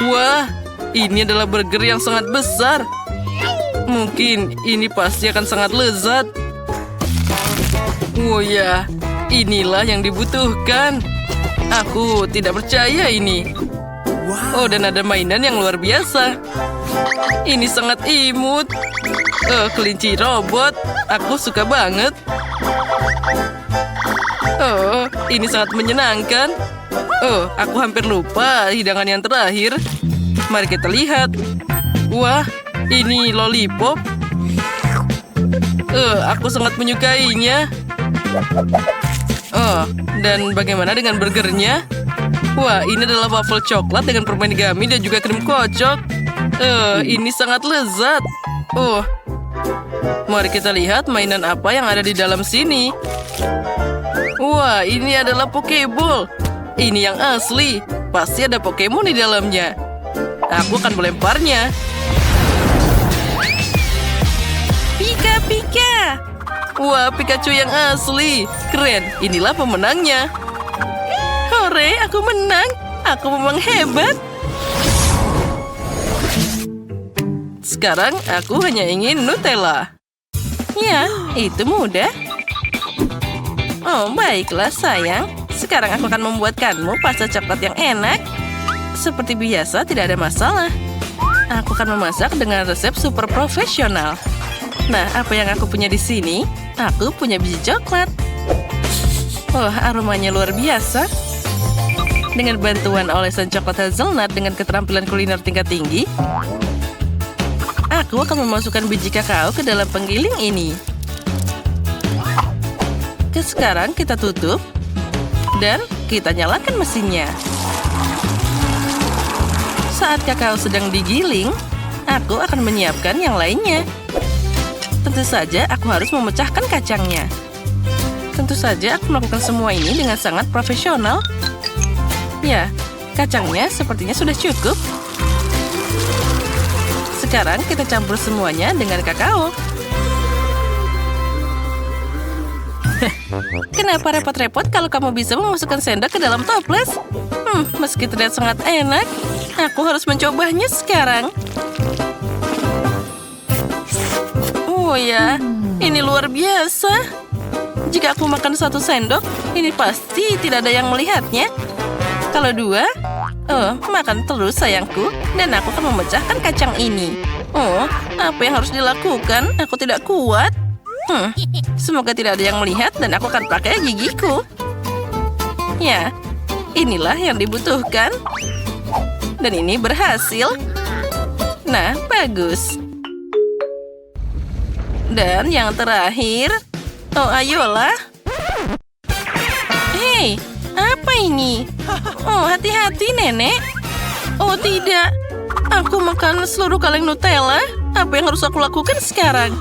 Wah, ini adalah burger yang sangat besar. Mungkin ini pasti akan sangat lezat. Oh ya, inilah yang dibutuhkan. Aku tidak percaya ini. Oh, dan ada mainan yang luar biasa. Ini sangat imut. Kelinci robot. Aku suka banget. Oh, ini sangat menyenangkan. Oh, aku hampir lupa hidangan yang terakhir. Mari kita lihat. Wah, ini lollipop. Aku sangat menyukainya. Oh, dan bagaimana dengan burgernya? Wah, ini adalah waffle coklat dengan permen gummy dan juga krim kocok. Ini sangat lezat. Oh, mari kita lihat mainan apa yang ada di dalam sini. Wah, ini adalah Pokeball. Ini yang asli. Pasti ada Pokemon di dalamnya. Aku akan melemparnya. Pika-pika. Wah, Pikachu yang asli. Keren. Inilah pemenangnya. Hore, aku menang. Aku memang hebat. Sekarang aku hanya ingin Nutella. Ya, itu mudah. Oh, baiklah sayang. Sekarang aku akan membuatkanmu pasta coklat yang enak. Seperti biasa, tidak ada masalah. Aku akan memasak dengan resep super profesional. Nah, apa yang aku punya di sini? Aku punya biji coklat. Oh, aromanya luar biasa. Dengan bantuan olesan coklat hazelnut dengan keterampilan kuliner tingkat tinggi, aku akan memasukkan biji kakao ke dalam penggiling ini. Sekarang kita tutup dan kita nyalakan mesinnya. Saat kakao sedang digiling, aku akan menyiapkan yang lainnya. Tentu saja aku harus memecahkan kacangnya. Tentu saja aku melakukan semua ini dengan sangat profesional. Ya, kacangnya sepertinya sudah cukup. Sekarang kita campur semuanya dengan kakao. Kenapa repot-repot kalau kamu bisa memasukkan sendok ke dalam toples? Meski terlihat sangat enak, aku harus mencobanya sekarang. Oh ya, ini luar biasa. Jika aku makan 1 sendok, ini pasti tidak ada yang melihatnya. Kalau 2, makan terus sayangku, dan aku akan memecahkan kacang ini. Oh, apa yang harus dilakukan? Aku tidak kuat. Semoga tidak ada yang melihat dan aku akan pakai gigiku. Ya, inilah yang dibutuhkan. Dan ini berhasil. Nah, bagus. Dan yang terakhir. Oh, ayolah. Hei, apa ini? Oh, hati-hati, Nenek. Oh, tidak. Aku makan seluruh kaleng Nutella. Apa yang harus aku lakukan sekarang?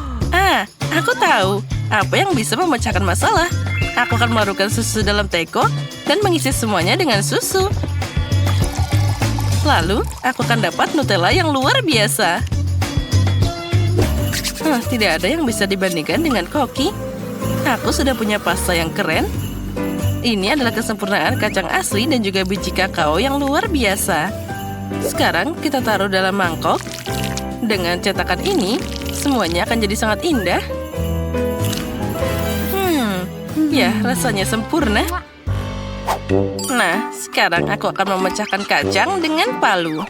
Aku tahu apa yang bisa memecahkan masalah. Aku akan melarutkan susu dalam teko dan mengisi semuanya dengan susu. Lalu, aku akan dapat Nutella yang luar biasa. Tidak ada yang bisa dibandingkan dengan koki. Aku sudah punya pasta yang keren. Ini adalah kesempurnaan kacang asli dan juga biji kakao yang luar biasa. Sekarang kita taruh dalam mangkok. Dengan cetakan ini, semuanya akan jadi sangat indah. Ya, rasanya sempurna. Nah, sekarang aku akan memecahkan kacang dengan palu.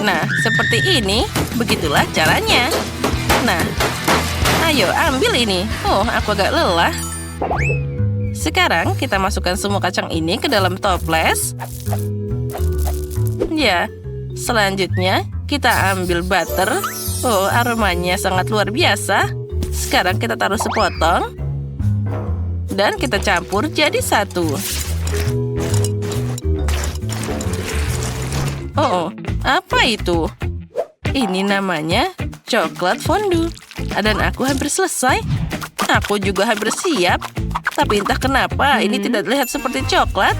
Nah, seperti ini. Begitulah caranya. Nah, ayo ambil ini. Oh, aku agak lelah. Sekarang kita masukkan semua kacang ini ke dalam toples. Ya, selanjutnya kita ambil butter. Oh, aromanya sangat luar biasa. Sekarang kita taruh sepotong. Dan kita campur jadi satu.
Oh, apa itu? Ini namanya coklat fondue. Dan aku hampir selesai. Aku juga hampir siap. Tapi entah kenapa ini tidak terlihat seperti coklat.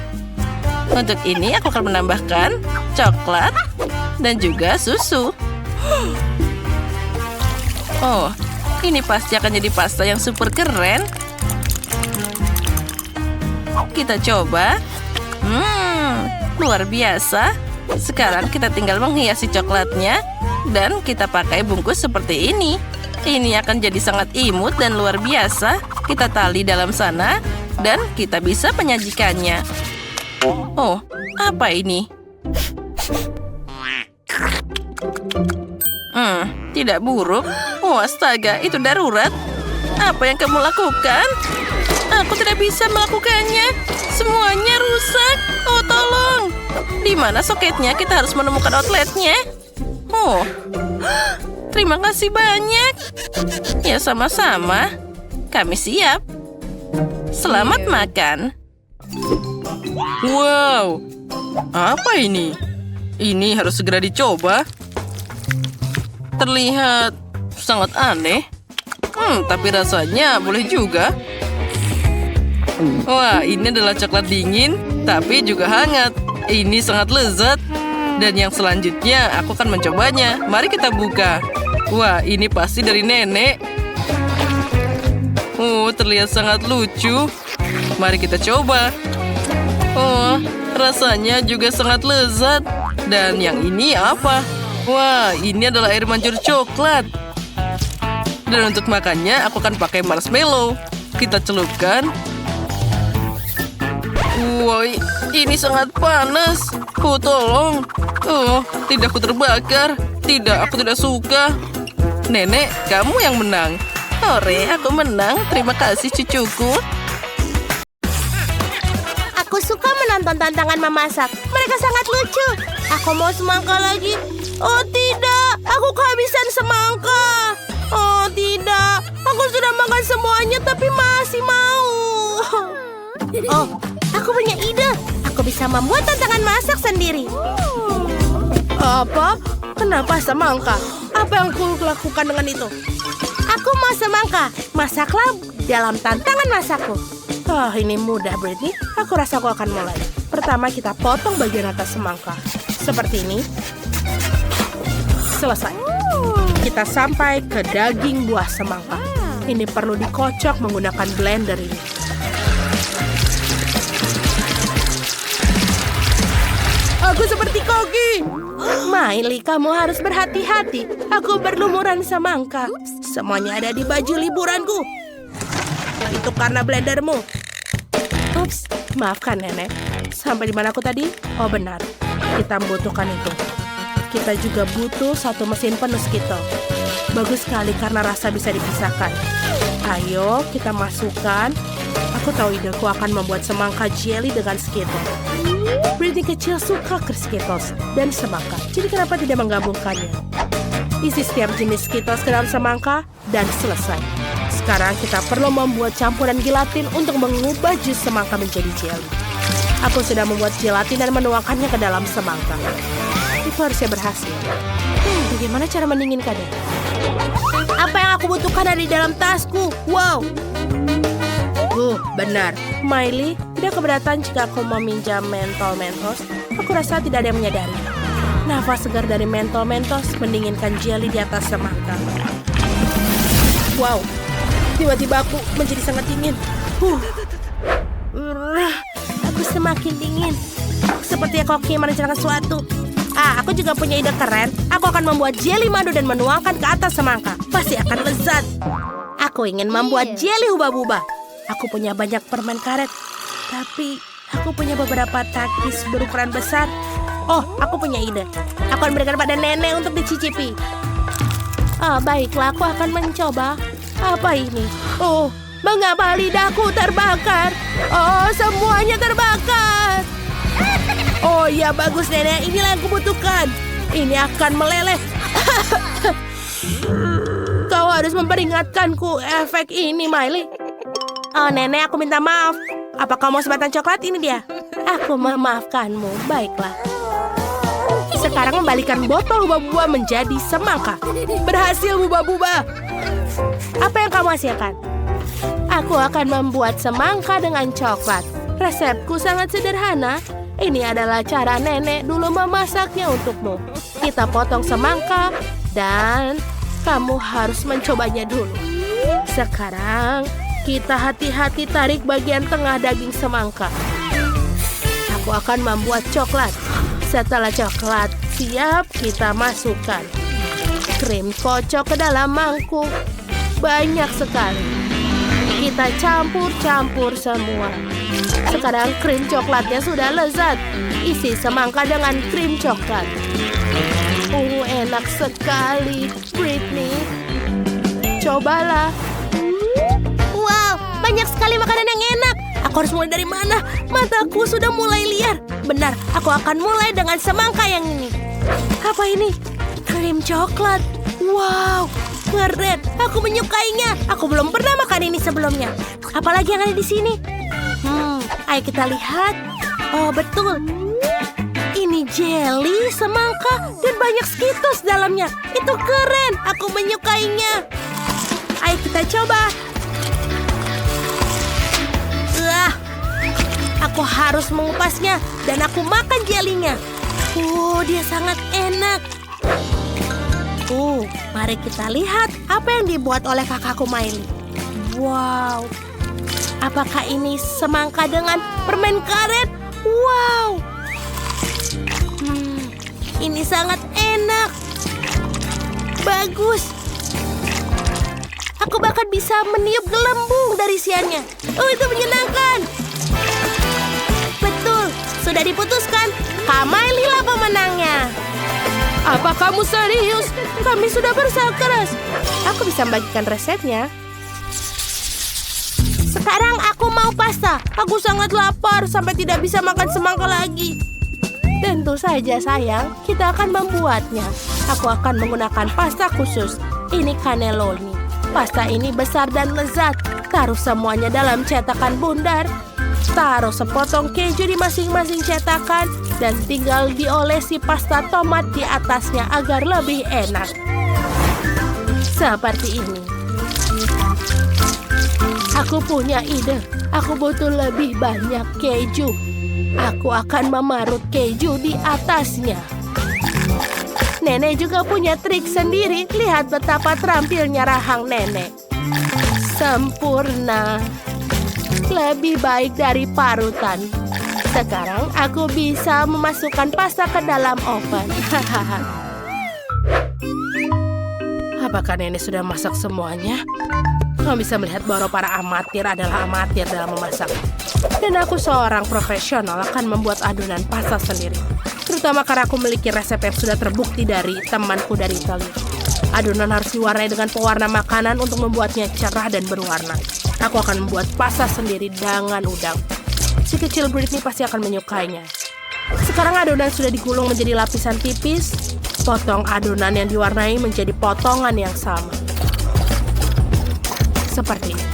Untuk ini aku akan menambahkan coklat dan juga susu. Oh, ini pasti akan jadi pasta yang super keren. Kita coba. Luar biasa. Sekarang kita tinggal menghiasi coklatnya dan kita pakai bungkus seperti ini. Ini akan jadi sangat imut dan luar biasa. Kita tali dalam sana dan kita bisa menyajikannya. Oh, apa ini? Tidak buruk. Oh, astaga, itu darurat. Apa yang kamu lakukan? Aku tidak bisa melakukannya. Semuanya rusak. Oh, tolong. Di mana soketnya? Kita harus menemukan outletnya. Oh, terima kasih banyak. Ya, sama-sama. Kami siap. Selamat makan. Wow, apa ini? Ini harus segera dicoba. Terlihat sangat aneh. Tapi rasanya boleh juga. Wah, ini adalah coklat dingin, tapi juga hangat. Ini sangat lezat. Dan yang selanjutnya, aku akan mencobanya. Mari kita buka. Wah, ini pasti dari nenek. Oh, terlihat sangat lucu. Mari kita coba. Oh, rasanya juga sangat lezat. Dan yang ini apa? Wah, ini adalah air mancur coklat. Dan untuk makannya, aku akan pakai marshmallow. Kita celupkan. Wah, ini sangat panas. Oh, tolong. Oh, tidak, aku terbakar. Tidak, aku tidak suka. Nenek, kamu yang menang. Hore, aku menang. Terima kasih, cucuku.
Aku suka menonton tantangan memasak. Mereka sangat lucu. Aku mau semangka lagi. Oh tidak, aku kehabisan semangka. Oh tidak, aku sudah makan semuanya tapi masih mau. Oh, aku punya ide. Aku bisa membuat tantangan masak sendiri.
Apa? Kenapa semangka? Apa yang aku lakukan dengan itu?
Aku mau semangka. Masaklah dalam tantangan masakku.
Ini mudah, Britney. Aku rasa aku akan mulai. Pertama, kita potong bagian atas semangka. Seperti ini. Selesai. Kita sampai ke daging buah semangka. Ini perlu dikocok menggunakan blender ini. Aku seperti koki.
Miley, kamu harus berhati-hati. Aku berlumuran semangka.
Semuanya ada di baju liburanku. Itu karena blendermu. Ups, maafkan nenek. Sampai di mana aku tadi? Oh benar, kita membutuhkan itu. Kita juga butuh satu mesin penuh Skittle. Bagus sekali karena rasa bisa dipisahkan. Ayo kita masukkan. Aku tahu ideku akan membuat semangka jelly dengan Skittle. Britney kecil suka Skittles dan semangka. Jadi kenapa tidak menggabungkannya? Isi setiap jenis Skittles ke dalam semangka dan selesai. Sekarang kita perlu membuat campuran gelatin untuk mengubah jus semangka menjadi jelly. Aku sudah membuat gelatin dan menuangkannya ke dalam semangka. Itu harusnya berhasil. Bagaimana cara mendinginkannya?
Apa yang aku butuhkan ada di dalam tasku? Wow.
Benar. Miley, tidak keberatan jika aku meminjam mentol Mentos? Aku rasa tidak ada yang menyadari. Nafas segar dari mentol Mentos mendinginkan jelly di atas semangka. Wow. Tiba-tiba aku menjadi sangat dingin.
Aku semakin dingin. Seperti koki merencanakan sesuatu. Aku juga punya ide keren. Aku akan membuat jelly madu dan menuangkan ke atas semangka. Pasti akan lezat. Aku ingin membuat jelly hubah-bubah. Aku punya banyak permen karet. Tapi aku punya beberapa takis berukuran besar. Oh, aku punya ide. Aku akan berikan pada nenek untuk dicicipi. Baiklah, aku akan mencoba. Apa ini? Oh, mengapa lidahku terbakar? Oh, semuanya terbakar. Oh ya, bagus nenek. Inilah yang kubutuhkan. Ini akan meleleh. Kau harus memperingatkanku efek ini, Miley. Oh, nenek, aku minta maaf.
Apa kau mau sebatang coklat? Ini dia.
Aku memaafkanmu. Baiklah. sekarang membalikan botol buba-buba menjadi semangka. Berhasil, buba-buba. Apa yang kamu hasilkan? Aku akan membuat semangka dengan coklat. Resepku sangat sederhana. Ini adalah cara nenek dulu memasaknya untukmu. Kita potong semangka dan kamu harus mencobanya dulu. Sekarang kita hati-hati tarik bagian tengah daging semangka. Aku akan membuat coklat. Setelah coklat siap, kita masukkan krim kocok ke dalam mangkuk. Banyak sekali. Kita campur-campur semua. Sekarang krim coklatnya sudah lezat. Isi semangka dengan krim coklat. Enak sekali, Britney. Cobalah. Wow, banyak sekali makanan yang enak. Aku harus mulai dari mana? Mataku sudah mulai liar. Benar, aku akan mulai dengan semangka yang ini. Apa ini? Krim coklat. Wow, keren. Aku menyukainya. Aku belum pernah makan ini sebelumnya. Apalagi yang ada di sini? Ayo kita lihat. Oh, betul. Ini jelly, semangka, dan banyak Skittles dalamnya. Itu keren. Aku menyukainya. Ayo kita coba. Aku harus mengupasnya dan aku makan jelinya. Dia sangat enak. Mari kita lihat apa yang dibuat oleh kakakku Miley. Wow. Apakah ini semangka dengan permen karet? Wow. Ini sangat enak. Bagus. Aku bahkan bisa meniup gelembung dari isiannya. Itu menyenangkan. Betul, sudah diputuskan. Kak Miley lah pemenangnya. Apa kamu serius? Kami sudah berusaha keras. Aku bisa membagikan resepnya. Sekarang aku mau pasta. Aku sangat lapar sampai tidak bisa makan semangka lagi. Tentu saja sayang, kita akan membuatnya. Aku akan menggunakan pasta khusus. Ini cannelloni. Pasta ini besar dan lezat. Taruh semuanya dalam cetakan bundar. Taruh sepotong keju di masing-masing cetakan. Dan tinggal diolesi pasta tomat di atasnya agar lebih enak. Seperti ini. Aku punya ide. Aku butuh lebih banyak keju. Aku akan memarut keju di atasnya. Nenek juga punya trik sendiri. Lihat betapa terampilnya rahang nenek. Sempurna. Lebih baik dari parutan. Sekarang aku bisa memasukkan pasta ke dalam oven. Apakah nenek sudah masak semuanya? Kamu bisa melihat bahwa para amatir adalah amatir dalam memasak. Dan aku seorang profesional akan membuat adonan pasta sendiri. Terutama karena aku memiliki resep yang sudah terbukti dari temanku dari Italia. Adonan harus diwarnai dengan pewarna makanan untuk membuatnya cerah dan berwarna. Aku akan membuat pasta sendiri dengan udang. Si kecil Britney pasti akan menyukainya. Sekarang adonan sudah digulung menjadi lapisan tipis. Potong adonan yang diwarnai menjadi potongan yang sama. Seperti ini.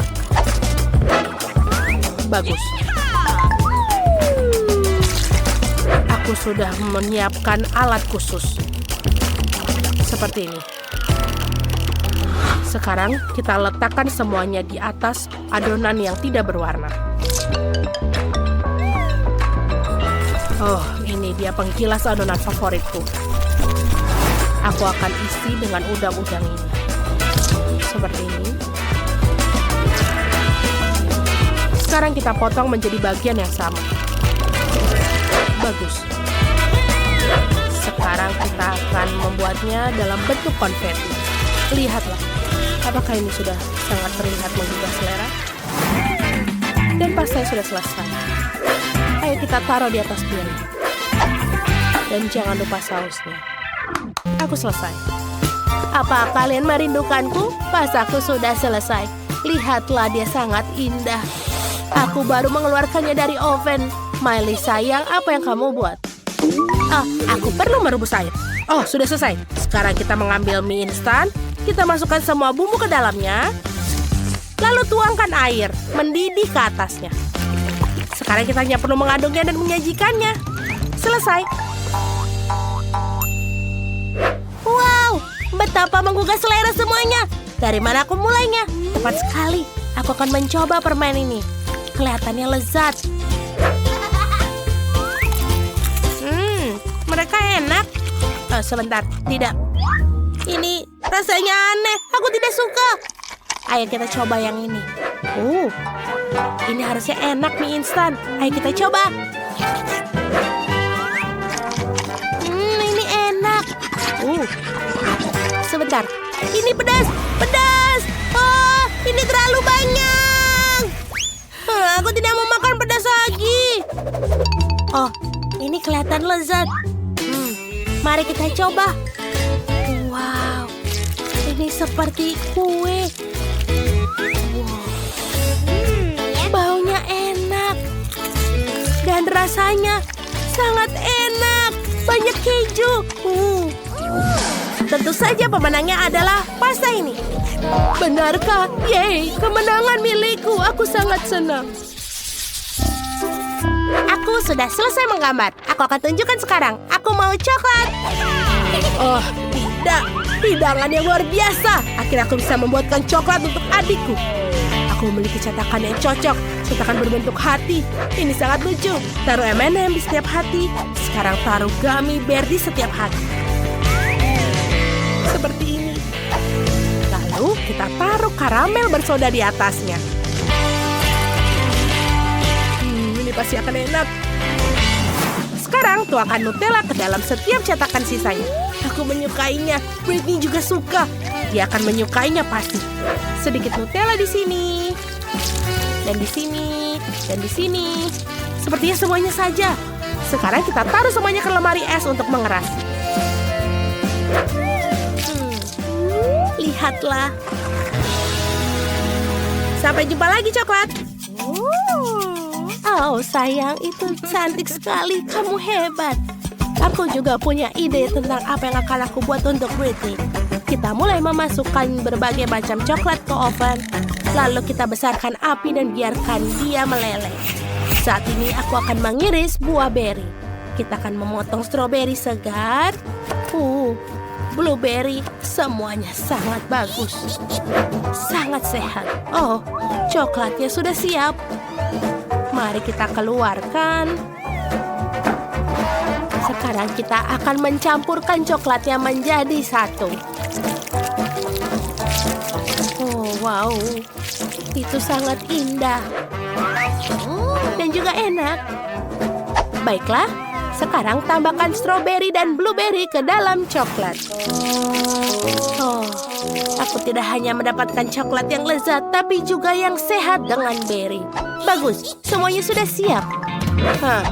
Bagus. Aku sudah menyiapkan alat khusus. Seperti ini. Sekarang kita letakkan semuanya di atas adonan yang tidak berwarna. Ini dia penggilas adonan favoritku. Aku akan isi dengan udang-udang ini. Seperti ini. Sekarang kita potong menjadi bagian yang sama. Bagus. Sekarang kita akan membuatnya dalam bentuk konfeti. Lihatlah, apakah ini sudah sangat terlihat menggugah selera? Dan pastanya sudah selesai. Ayo kita taruh di atas piring. Dan jangan lupa sausnya. Aku selesai. Apa kalian merindukanku? Pastaku sudah selesai. Lihatlah, dia sangat indah. Aku baru mengeluarkannya dari oven. Miley sayang, apa yang kamu buat? Aku perlu merebus air. Sudah selesai. Sekarang kita mengambil mie instan. Kita masukkan semua bumbu ke dalamnya. Lalu tuangkan air, mendidih ke atasnya. Sekarang kita hanya perlu mengaduknya dan menyajikannya. Selesai. betapa menggugah selera semuanya. Dari mana aku mulainya? Tepat sekali. Aku akan mencoba permen ini. Kelihatannya lezat. Mereka enak. Oh, sebentar, tidak. Ini rasanya aneh. Aku tidak suka. Ayo kita coba yang ini. Ini harusnya enak mie instan. Ayo kita coba. Ini enak. Sebentar. Ini pedas. Pedas. Oh, ini terlalu banyak. Aku tidak mau makan pedas lagi. Oh, ini kelihatan lezat. Mari kita coba. Wow, ini seperti kue. Wow. Baunya enak. Dan rasanya sangat enak. Banyak keju. Tentu saja pemenangnya adalah pasta ini.
Benarkah? Yeay, kemenangan milikku. Aku sangat senang.
Aku sudah selesai menggambar. Aku akan tunjukkan sekarang. Aku mau coklat.
Oh, tidak. Hidangan yang luar biasa. Akhirnya aku bisa membuatkan coklat untuk adikku. Aku memiliki cetakan yang cocok. Cetakan berbentuk hati. Ini sangat lucu. Taruh M&M di setiap hati. Sekarang taruh gummy bear di setiap hati. Seperti ini. Lalu kita taruh karamel bersoda di atasnya. Ini pasti akan enak. Sekarang tuangkan Nutella ke dalam setiap cetakan sisanya. Aku menyukainya. Britney juga suka. Dia akan menyukainya pasti. Sedikit Nutella di sini. Dan di sini. Dan di sini. Sepertinya semuanya saja. Sekarang kita taruh semuanya ke lemari es untuk mengeras. Lihatlah. Sampai jumpa lagi, coklat.
Oh sayang, itu cantik sekali. Kamu hebat. Aku juga punya ide tentang apa yang akan aku buat untuk Britney. Kita mulai memasukkan berbagai macam coklat ke oven. Lalu kita besarkan api dan biarkan dia meleleh. Saat ini aku akan mengiris buah beri. Kita akan memotong stroberi segar. Blueberry, semuanya sangat bagus. Sangat sehat. Oh, coklatnya sudah siap. Mari kita keluarkan. Sekarang kita akan mencampurkan coklatnya menjadi satu. Oh, wow. Itu sangat indah. Dan juga enak. Baiklah, sekarang tambahkan stroberi dan blueberry ke dalam coklat. Oh, aku tidak hanya mendapatkan coklat yang lezat, tapi juga yang sehat dengan berry. Bagus, semuanya sudah siap.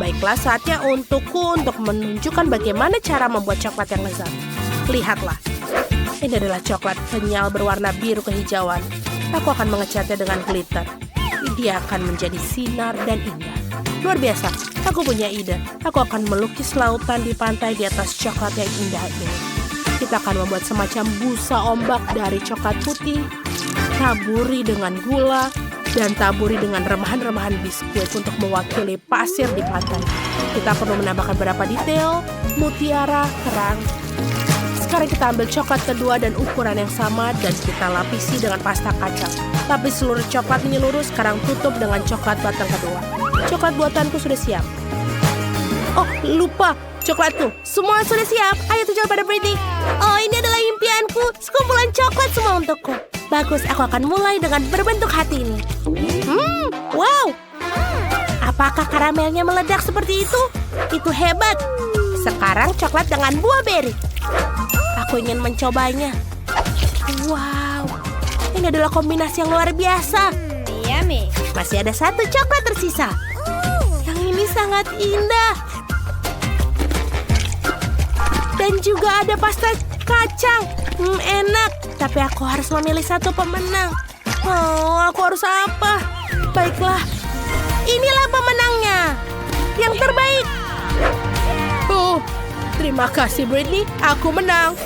Baiklah, saatnya untukku untuk menunjukkan bagaimana cara membuat coklat yang lezat. Lihatlah, ini adalah coklat kenyal berwarna biru kehijauan. Aku akan mengecatnya dengan glitter. Dia akan menjadi sinar dan indah. Luar biasa, aku punya ide. Aku akan melukis lautan di pantai di atas coklat yang indah ini. Kita akan membuat semacam busa ombak dari coklat putih, taburi dengan gula, dan taburi dengan remahan-remahan biskuit untuk mewakili pasir di pantai. Kita perlu menambahkan beberapa detail, mutiara, kerang. Sekarang kita ambil coklat kedua dan ukuran yang sama dan kita lapisi dengan pasta kacang. Lapis seluruh coklat menyeluruh, sekarang tutup dengan coklat batang kedua. Coklat buatanku sudah siap. Oh, lupa. Coklatku. Semua sudah siap. Ayo tunjukkan pada Britney. Oh, ini adalah impianku. Sekumpulan coklat semua untukku. Bagus, aku akan mulai dengan berbentuk hati ini. Wow. Apakah karamelnya meledak seperti itu? Itu hebat. Sekarang coklat dengan buah beri. Aku ingin mencobanya. Wow. Ini adalah kombinasi yang luar biasa.
Yummy.
Masih ada satu coklat tersisa. Yang ini sangat indah. Dan juga ada pasta kacang. Enak. Tapi aku harus memilih satu pemenang. Oh, aku harus apa? Baiklah. Inilah pemenangnya. Yang terbaik.
Oh, terima kasih Britney. Aku menang.